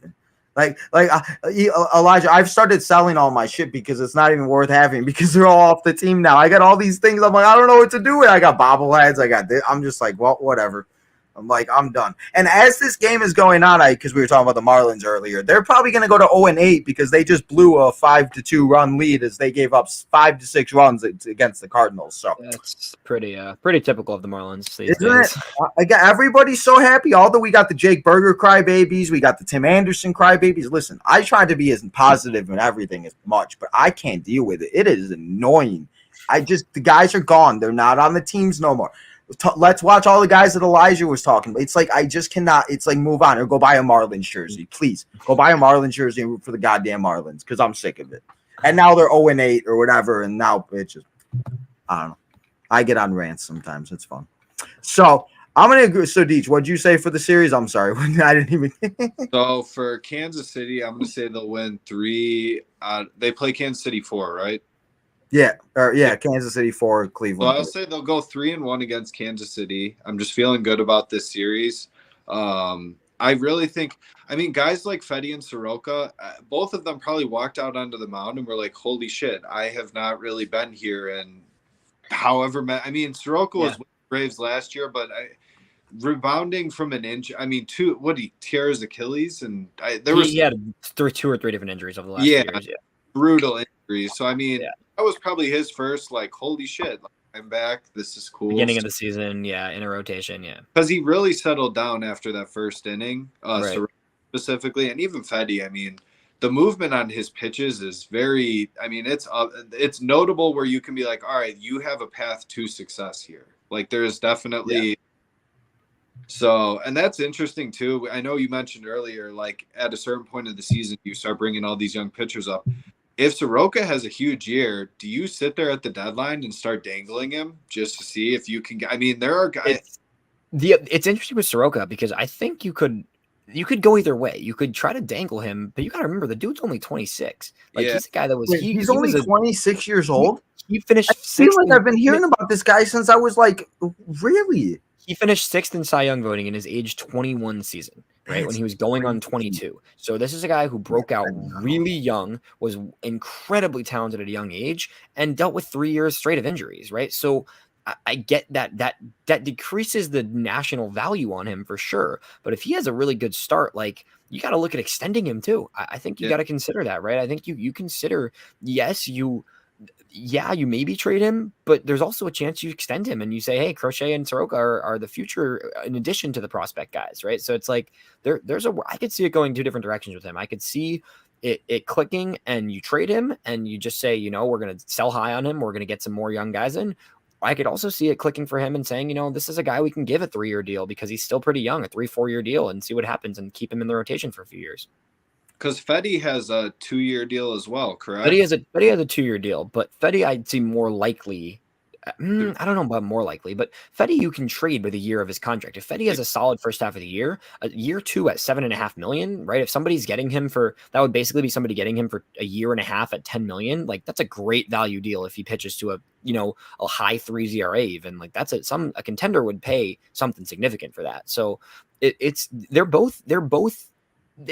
Elijah. I've started selling all my shit because it's not even worth having because they're all off the team now. I got all these things. I'm like, I don't know what to do with. I got bobbleheads. I got this. I'm just like, well, whatever. I'm like, I'm done. And as this game is going on, because we were talking about the Marlins earlier, they're probably going to go to 0-8 because they just blew a 5-2 run lead as they gave up 5 to 6 runs against the Cardinals. So that's pretty typical of the Marlins these Isn't days. Again, everybody's so happy. Although we got the Jake Berger crybabies, we got the Tim Anderson crybabies. Listen, I try to be as positive and everything as much, but I can't deal with it. It is annoying. The guys are gone. They're not on the teams no more. Let's watch all the guys that Elijah was talking about. It's like I just cannot. It's like move on or go buy a Marlins jersey, please. Go buy a Marlins jersey and root for the goddamn Marlins because I'm sick of it. And now they're 0-8 or whatever, and now it's just I don't know. I get on rants sometimes. It's fun. So I'm gonna agree. So Deech, what'd you say for the series? I'm sorry, I didn't even. So for Kansas City, I'm gonna say they'll win 3. They play Kansas City 4, right? Yeah, Kansas City 4, Cleveland. So I'll say they'll go 3-1 against Kansas City. I'm just feeling good about this series. I really think, guys like Fetty and Soroka, both of them probably walked out onto the mound and were like, holy shit, I have not really been here. And Soroka was with the Braves last year, but rebounding from an injury, he tear his Achilles? And he had 2 or 3 different injuries over the last years. Yeah, brutal injuries. So, that was probably his first, holy shit, I'm back. This is cool. Beginning of the season, in a rotation, because he really settled down after that first inning. Right. specifically, and even Fetty, I mean, the movement on his pitches is very, I mean, it's notable where you can be like, all right, you have a path to success here. Like there is definitely so, and that's interesting too. I know you mentioned earlier, like at a certain point of the season, you start bringing all these young pitchers up. If Soroka has a huge year, do you sit there at the deadline and start dangling him just to see if you can? I mean, there are guys. It's interesting with Soroka because I think you could go either way. You could try to dangle him, but you got to remember the dude's only 26. Like Yeah. he's a guy that was Wait, he's only 26 years old. He finished I feel sixth. like I've been hearing about this guy since I was like, really? He finished sixth in Cy Young voting in his age 21 season, right? When he was going on 22. So this is a guy who broke out really young, was incredibly talented at a young age, and dealt with 3 years straight of injuries, right? So I get that decreases the national value on him for sure. But if he has a really good start, like you got to look at extending him too. I think you got to consider that, right? I think you consider, yes, you maybe trade him, but there's also a chance you extend him and you say, hey, Crochet and Soroka are the future in addition to the prospect guys, right? So it's like I could see it going two different directions with him. I could see it clicking and you trade him and you just say, we're going to sell high on him. We're going to get some more young guys in. I could also see it clicking for him and saying, this is a guy we can give a 3-year deal because he's still pretty young, a 3-4 year deal, and see what happens and keep him in the rotation for a few years. Because Fetty has a 2-year deal as well, correct? Fetty has a 2-year deal, but Fetty I'd see more likely. I don't know about more likely, but Fetty you can trade with a year of his contract. If Fetty has a solid first half of the year, a year 2 at $7.5 million, right? If somebody's getting him that would basically be somebody getting him for a year and a half at $10 million. Like that's a great value deal if he pitches to a high 3 ERA even. Like that's a contender would pay something significant for that. So they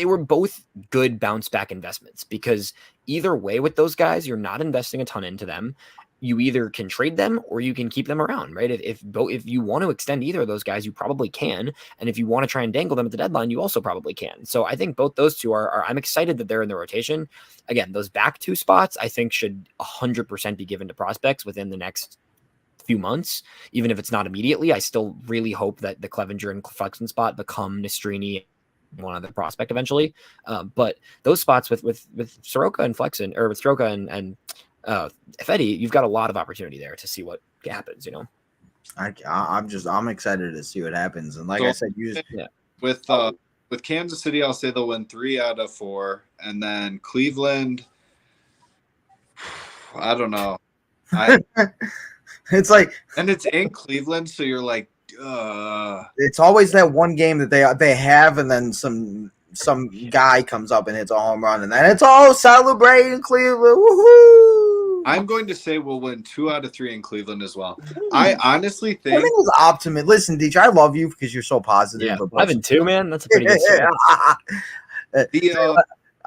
were both good bounce back investments because either way with those guys, you're not investing a ton into them. You either can trade them or you can keep them around, right? If you want to extend either of those guys, you probably can. And if you want to try and dangle them at the deadline, you also probably can. So I think both those two I'm excited that they're in the rotation. Again, those back 2 spots, I think should 100% be given to prospects within the next few months, even if it's not immediately. I still really hope that the Clevenger and Flexen spot become Nistrini, one other prospect eventually. But those spots with Soroka and Flexen, or with Soroka and Fetty, you've got a lot of opportunity there to see what happens. I'm excited to see what happens. And like I said, with Kansas City, I'll say they'll win 3 out of 4, and then Cleveland. I don't know. It's like, and it's in Cleveland, so you're like, it's always that one game that they have, and then some guy comes up and hits a home run, and then it's all celebrating Cleveland. Woohoo! I'm going to say we'll win 2 out of 3 in Cleveland as well. I honestly think it was optimism. Listen, DJ, I love you because you're so positive. Yeah, 11-2, man. That's a pretty good start.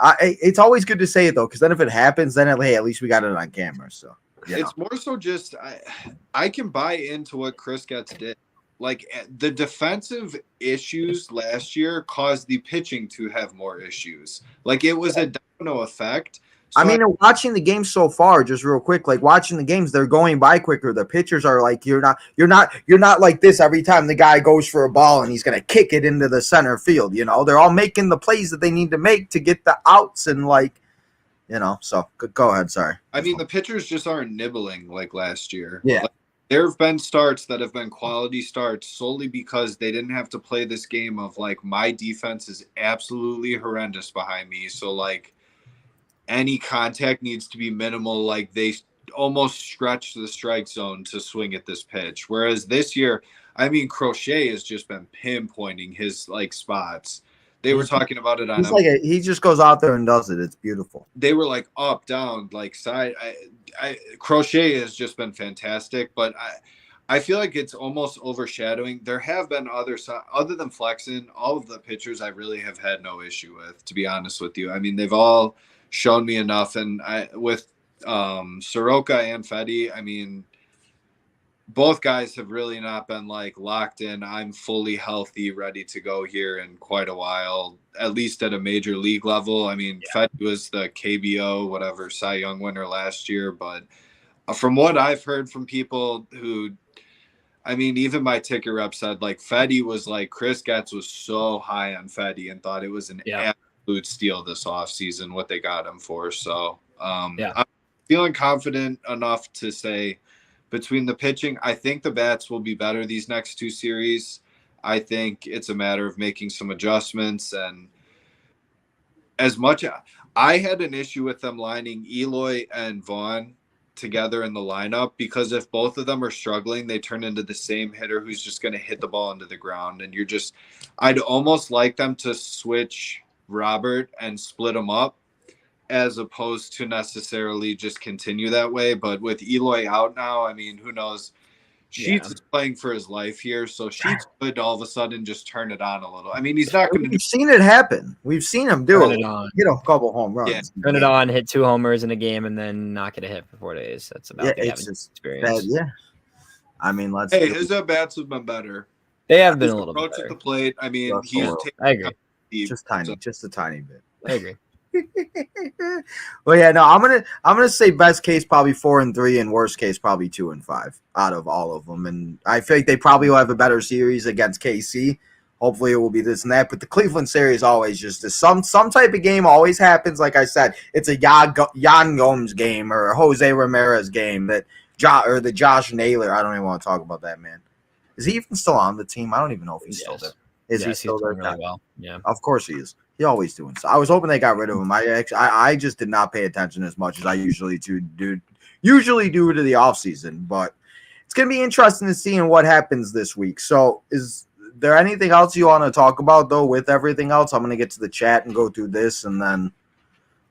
It's always good to say it though, because then if it happens, then at least we got it on camera. So it's more so just I can buy into what Chris Getz did. Like the defensive issues last year caused the pitching to have more issues. Like it was a domino effect. So watching the games so far, just real quick, like watching the games, they're going by quicker. The pitchers are like, you're not like this every time the guy goes for a ball and he's gonna kick it into the center field. They're all making the plays that they need to make to get the outs and So go ahead. Sorry. The pitchers just aren't nibbling like last year. Yeah. There have been starts that have been quality starts solely because they didn't have to play this game of like my defense is absolutely horrendous behind me. So like any contact needs to be minimal. Like they almost stretch the strike zone to swing at this pitch. Whereas this year, Crochet has just been pinpointing his like spots. They were talking about it on. He just goes out there and does it. It's beautiful. They were like up, down, like side. Crochet has just been fantastic, but I feel like it's almost overshadowing. There have been other than Flexen, all of the pitchers I really have had no issue with, to be honest with you. They've all shown me enough, and with Soroka and Fetty, both guys have really not been like locked in. I'm fully healthy, ready to go here in quite a while, at least at a major league level. Fetty was the KBO, whatever, Cy Young winner last year. But from what I've heard from people who, I mean, even my ticket rep said like Fetty was like Chris Getz was so high on Fetty and thought it was an absolute steal this offseason what they got him for. So I'm feeling confident enough to say between the pitching, I think the bats will be better these next two series. I think it's a matter of making some adjustments, and as much I had an issue with them lining Eloy and Vaughn together in the lineup, because if both of them are struggling, they turn into the same hitter who's just going to hit the ball into the ground. And I'd almost like them to switch Robert and split them up as opposed to necessarily just continue that way. But with Eloy out now, I mean, who knows? Sheets is playing for his life here, so Sheets could all of a sudden just turn it on a little. I mean, he's not going to. We've seen it happen. We've seen him do it. A couple home runs. Yeah. Turn it on, hit 2 homers in a game, and then not get a hit for 4 days. That's about the experience. I mean, his at bats have been better. They have been a little bit better. At the plate. I mean, I agree. Just a tiny bit. I agree. Well, yeah, no, I'm gonna say best case probably 4-3, and worst case probably 2-5 out of all of them. And I think they probably will have a better series against KC. Hopefully, it will be this and that. But the Cleveland series always just is some type of game always happens. Like I said, it's a Yan Gomes game or a Jose Ramirez game the Josh Naylor. I don't even want to talk about that, man. Is he even still on the team? I don't even know if he's still there. Is he still there? Really well. Yeah, of course he is. He always doing so. I was hoping they got rid of him. I just did not pay attention as much as I usually do to the offseason. But it's gonna be interesting to see what happens this week. So is there anything else you want to talk about though? With everything else, I'm gonna get to the chat and go through this, and then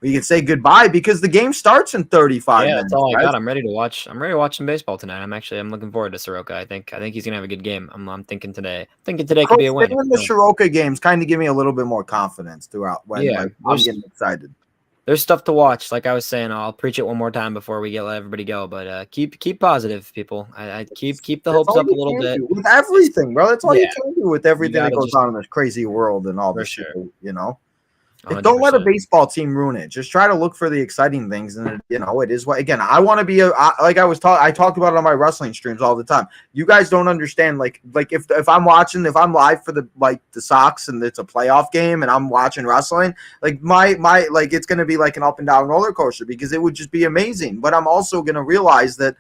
we can say goodbye because the game starts in 35 minutes. That's all I got. I'm ready to watch. I'm ready to watch some baseball tonight. I'm looking forward to Soroka. I think he's gonna have a good game. I'm thinking today. Could be a win. The Soroka games kind of give me a little bit more confidence throughout. I'm getting excited. There's stuff to watch. Like I was saying, I'll preach it one more time before we let everybody go. But keep positive, people. I keep the hopes up a little bit with everything, bro. That's all you can do with everything that goes on in this crazy world and all this shit. You know. 100%. Don't let a baseball team ruin it. Just try to look for the exciting things, and it is what. Again, I want to be I talked about it on my wrestling streams all the time. You guys don't understand. Like if I'm live for the Sox and it's a playoff game and I'm watching wrestling, like my it's gonna be like an up and down roller coaster because it would just be amazing. But I'm also gonna realize that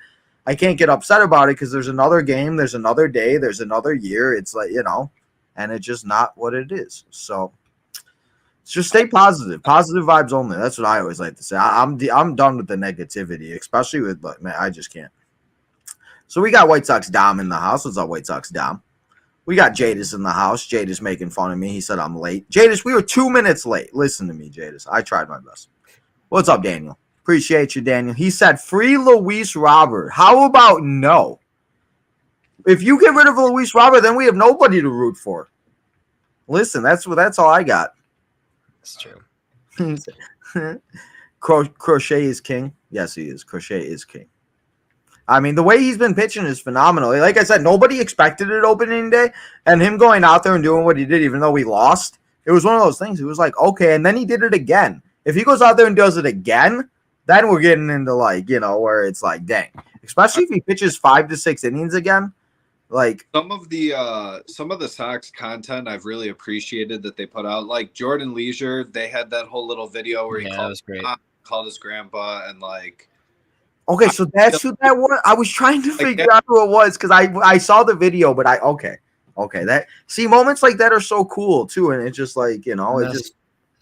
I can't get upset about it because there's another game, there's another day, there's another year. It's like and it's just not what it is. So. Just stay positive. Positive vibes only. That's what I always like to say. I'm done with the negativity, especially with I just can't. So we got White Sox Dom in the house. What's up, White Sox Dom? We got Jadis in the house. Jadis making fun of me. He said I'm late. Jadis, we were 2 minutes late. Listen to me, Jadis. I tried my best. What's up, Daniel? Appreciate you, Daniel. He said free Luis Robert. How about no? If you get rid of Luis Robert, then we have nobody to root for. Listen, that's all I got. That's true. Crochet is king. Yes, he is. Crochet is king. I mean, the way he's been pitching is phenomenal. Like I said, nobody expected it opening day, and him going out there and doing what he did, even though we lost, it was one of those things. It was like, okay, and then he did it again. If he goes out there and does it again, then we're getting into where it's like, dang. Especially if he pitches 5 to 6 innings again. Like some of the Sox content I've really appreciated that they put out, like Jordan Leisure, they had that whole little video where he called his grandpa and okay, so that's who that was. I was trying to figure out who it was because I saw the video, but okay, that moments like that are so cool too, and it's just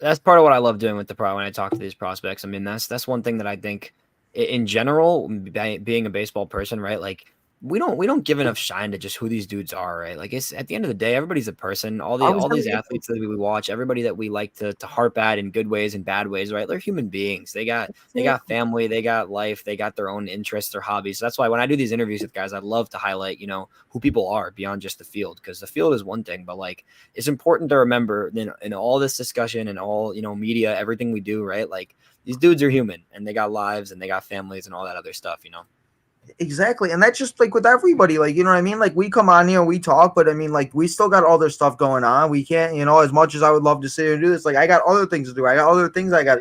that's part of what I love doing with the pro when I talk to these prospects. I mean, that's one thing that I think in general, being a baseball person, right? Like. We don't give enough shine to just who these dudes are, right? Like it's at the end of the day, everybody's a person. All these athletes that we watch, everybody that we like to harp at in good ways and bad ways, right? They're human beings. They got family, they got life, they got their own interests, their hobbies. So that's why when I do these interviews with guys, I love to highlight, who people are beyond just the field, because the field is one thing, but it's important to remember in all this discussion and all media, everything we do, right? Like these dudes are human and they got lives and they got families and all that other stuff, Exactly. And that's just with everybody, you know what I mean? We come on here and we talk, but I mean, we still got all this stuff going on. We can't, as much as I would love to sit here and do this, I got other things to do. I got other things I got,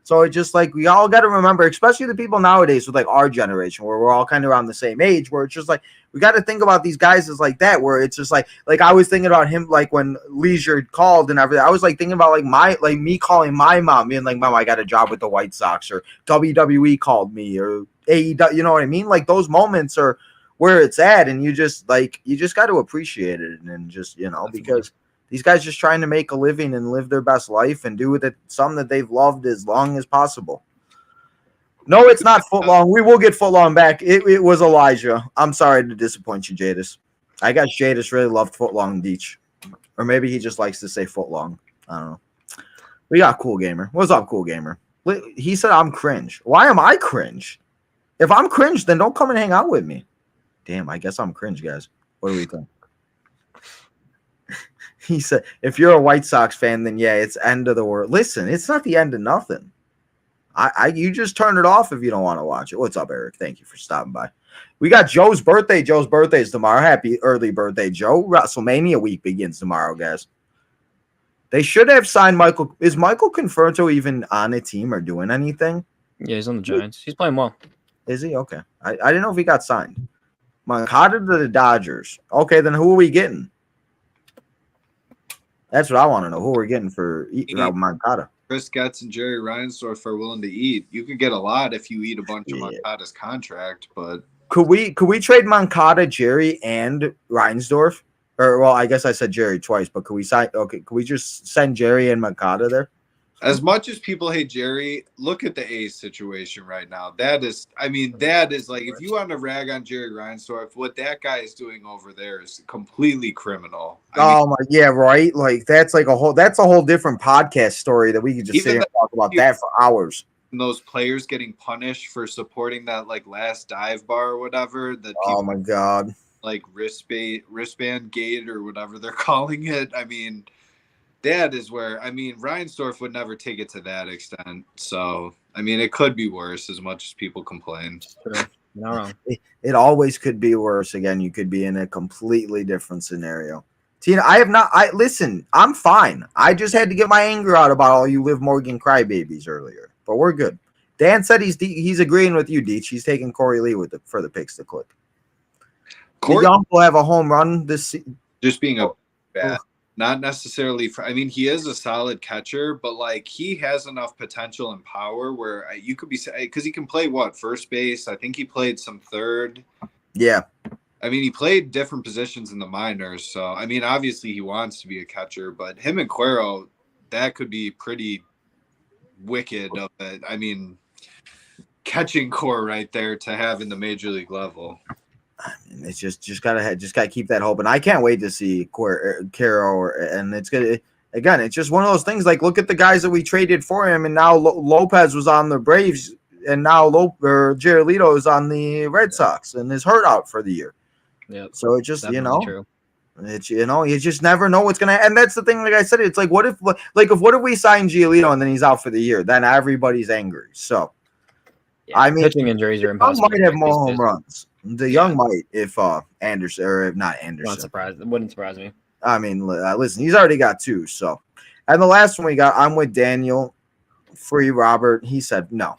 So it's just like we all got to remember, especially the people nowadays with like our generation, where we're all kind of around the same age, where it's just like we got to think about these guys as like that, where it's just like I was thinking about him like when Leisure called and everything. I was like thinking about like me calling my mom, being like, "Mom, I got a job with the White Sox," or WWE called me, or AEW. You know what I mean? Like those moments are where it's at, and you just got to appreciate it, and just because these guys just trying to make a living and live their best life and do with it something that they've loved as long as possible. No, it's not Footlong. We will get Footlong back. It was Elijah. I'm sorry to disappoint you, Jadis. I guess Jadis really loved Footlong Beach. Or maybe he just likes to say Footlong. I don't know. We got Cool Gamer. What's up, Cool Gamer? He said I'm cringe. Why am I cringe? If I'm cringe, then don't come and hang out with me. Damn, I guess I'm cringe, guys. What do we think? He said, if you're a White Sox fan, then yeah, it's end of the world. Listen, it's not the end of nothing. You just turn it off if you don't want to watch it. What's up, Eric? Thank you for stopping by. We got Joe's birthday. Joe's birthday is tomorrow. Happy early birthday, Joe. WrestleMania week begins tomorrow, guys. They should have signed Michael. Is Michael Conforto even on a team or doing anything? Yeah, he's on the Giants. He's playing well. Is he? Okay. I didn't know if he got signed. Moncada to the Dodgers. Okay, then who are we getting? That's what I want to know. Who we're getting for Moncada? Chris Getz and Jerry Reinsdorf are willing to eat. You could get a lot if you eat a bunch of Moncada's contract, but could we trade Moncada, Jerry, and Reinsdorf? Or well, I guess I said Jerry twice, but could we sign? Okay, could we just send Jerry and Moncada there? As much as people hate Jerry, look at the A's situation right now. That is like, if you want to rag on Jerry Reinsdorf, what that guy is doing over there is completely criminal. Yeah, right. Like that's a whole different podcast story that we could just sit here and talk about that for hours. And those players getting punished for supporting that like last dive bar or whatever. That people, oh my God, like wristband gate or whatever they're calling it. I mean. That is where, Reinsdorf would never take it to that extent. So, it could be worse as much as people complain. Sure. No. It always could be worse. Again, you could be in a completely different scenario. Tina, listen, I'm fine. I just had to get my anger out about all you Liv Morgan crybabies earlier, but we're good. Dan said he's agreeing with you, Deech. He's taking Corey Lee for the picks to click. Corey Young will have a home run this season. Just being a bad. Not necessarily. He is a solid catcher, but like he has enough potential and power where you could be because he can play first base. I think he played some third. Yeah. He played different positions in the minors. So obviously he wants to be a catcher, but him and Cuero, that could be pretty wicked of it. Catching core right there to have in the major league level. It's just gotta keep that hope, and I can't wait to see Caro. And it's gonna again. It's just one of those things. Like look at the guys that we traded for him, and now Lopez was on the Braves, and now Giolito is on the Red Sox, and is hurt out for the year. Yeah. So it just true. It's you just never know what's gonna. And that's the thing. Like I said, it's like what if we sign Giolito and then he's out for the year? Then everybody's angry. So pitching injuries are impossible. Might have more home runs. The Young might if Anderson or if not Anderson. It wouldn't surprise me. Listen, he's already got two. So, and the last one we got, I'm with Daniel. Free Robert. He said no.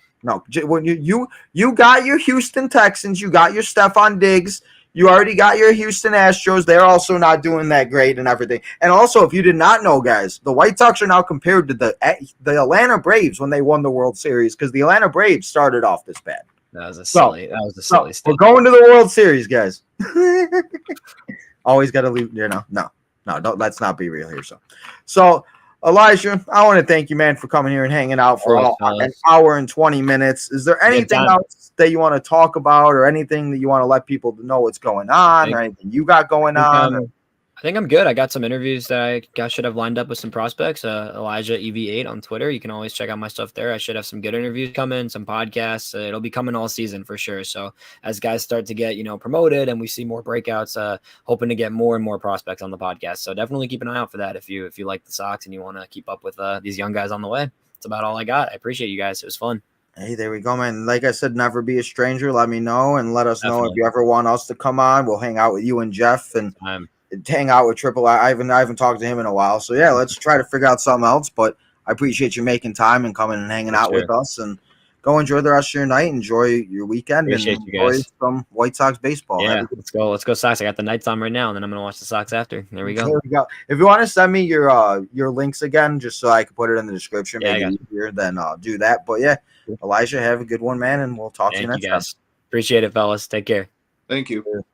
When you got your Houston Texans, you got your Stephon Diggs, you already got your Houston Astros. They're also not doing that great and everything. And also, if you did not know, guys, the White Sox are now compared to the Atlanta Braves when they won the World Series because the Atlanta Braves started off this bad. That was a silly statement. We're going to the World Series, guys. Always got to leave. No, don't. Let's not be real here. So, Elijah, I want to thank you, man, for coming here and hanging out for an hour and 20 minutes. Is there anything else that you want to talk about, or anything that you want to let people know what's going on, or anything you got going on? I think I'm good. I got some interviews that I should have lined up with some prospects. Elijah EV8 on Twitter. You can always check out my stuff there. I should have some good interviews coming, some podcasts. It'll be coming all season for sure. So as guys start to get, promoted and we see more breakouts, hoping to get more and more prospects on the podcast. So definitely keep an eye out for that if you like the Sox and you want to keep up with these young guys on the way. That's about all I got. I appreciate you guys. It was fun. Hey, there we go, man. Like I said, never be a stranger. Let me know and let us know if you ever want us to come on. We'll hang out with you and Jeff and hang out with Triple. I haven't talked to him in a while, so yeah, let's try to figure out something else. But I appreciate you making time and coming and hanging For out sure. with us. And go enjoy the rest of your night. Enjoy your weekend. Appreciate and you enjoy guys. some White Sox baseball. Yeah, let's go. Let's go Sox. I got the Knights on right now, and then I'm gonna watch the Sox after. There we go. There we go. If you want to send me your links again, just so I can put it in the description, Yeah, I maybe got easier, then I'll do that. But yeah, Elijah, have a good one, man, and we'll talk to you Thank you next time. guys. Appreciate it, fellas. Take care. Thank you.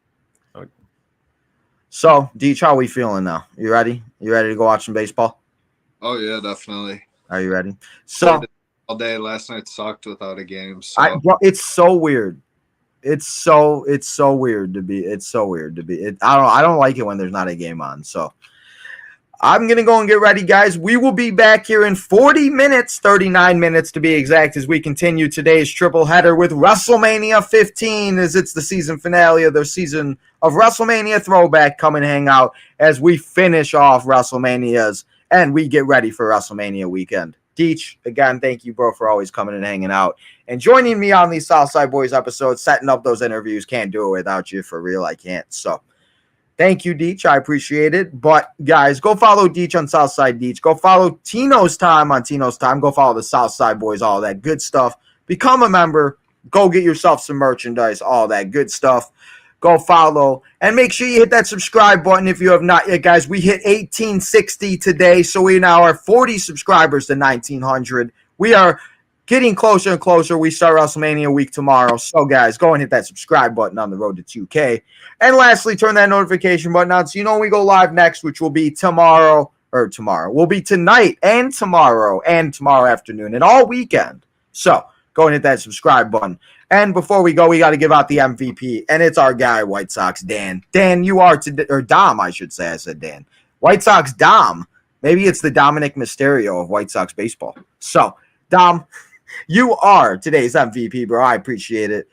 So, Deech, how are we feeling now? You ready? You ready to go watch some baseball? Oh yeah, definitely. Are you ready? So, Played all day last night sucked without a game. So it's so weird. It's so weird to be. I don't like it when there's not a game on. So I'm gonna go and get ready, guys. We will be back here in 40 minutes, 39 minutes to be exact, as we continue today's triple header with WrestleMania 15, as it's the season finale of the season of WrestleMania Throwback. Come and hang out as we finish off WrestleManias and we get ready for WrestleMania weekend. Deech, again, thank you, bro, for always coming and hanging out and joining me on these Southside Boys episodes, setting up those interviews. Can't do it without you, for real. I can't. So thank you, Deech. I appreciate it. But, guys, go follow Deech on Southside Deech. Go follow Tino's Time on Tino's Time. Go follow the Southside Boys, all that good stuff. Become a member. Go get yourself some merchandise, all that good stuff. Go follow. And make sure you hit that subscribe button if you have not yet, guys. We hit 1860 today, so we now are 40 subscribers to 1900. We are getting closer and closer. We start WrestleMania week tomorrow. So, guys, go and hit that subscribe button on the road to 2K. And lastly, turn that notification button on so you know when we go live next, which will be tomorrow. Will be tonight and tomorrow afternoon and all weekend. So, go and hit that subscribe button. And before we go, we got to give out the MVP, and it's our guy, White Sox Dan. Dan, you are today, or Dom, I should say. I said Dan. White Sox Dom. Maybe it's the Dominic Mysterio of White Sox baseball. So, Dom, you are today's MVP, bro. I appreciate it.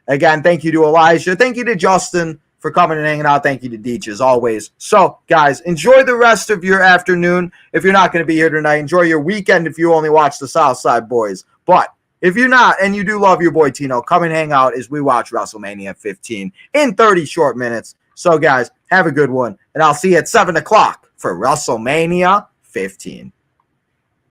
Again, thank you to Elijah. Thank you to Justin for coming and hanging out. Thank you to Deech, as always. So, guys, enjoy the rest of your afternoon. If you're not going to be here tonight, enjoy your weekend if you only watch the Southside Boys. But if you're not, and you do love your boy Tino, come and hang out as we watch WrestleMania 15 in 30 short minutes. So, guys, have a good one, and I'll see you at 7 o'clock for WrestleMania 15.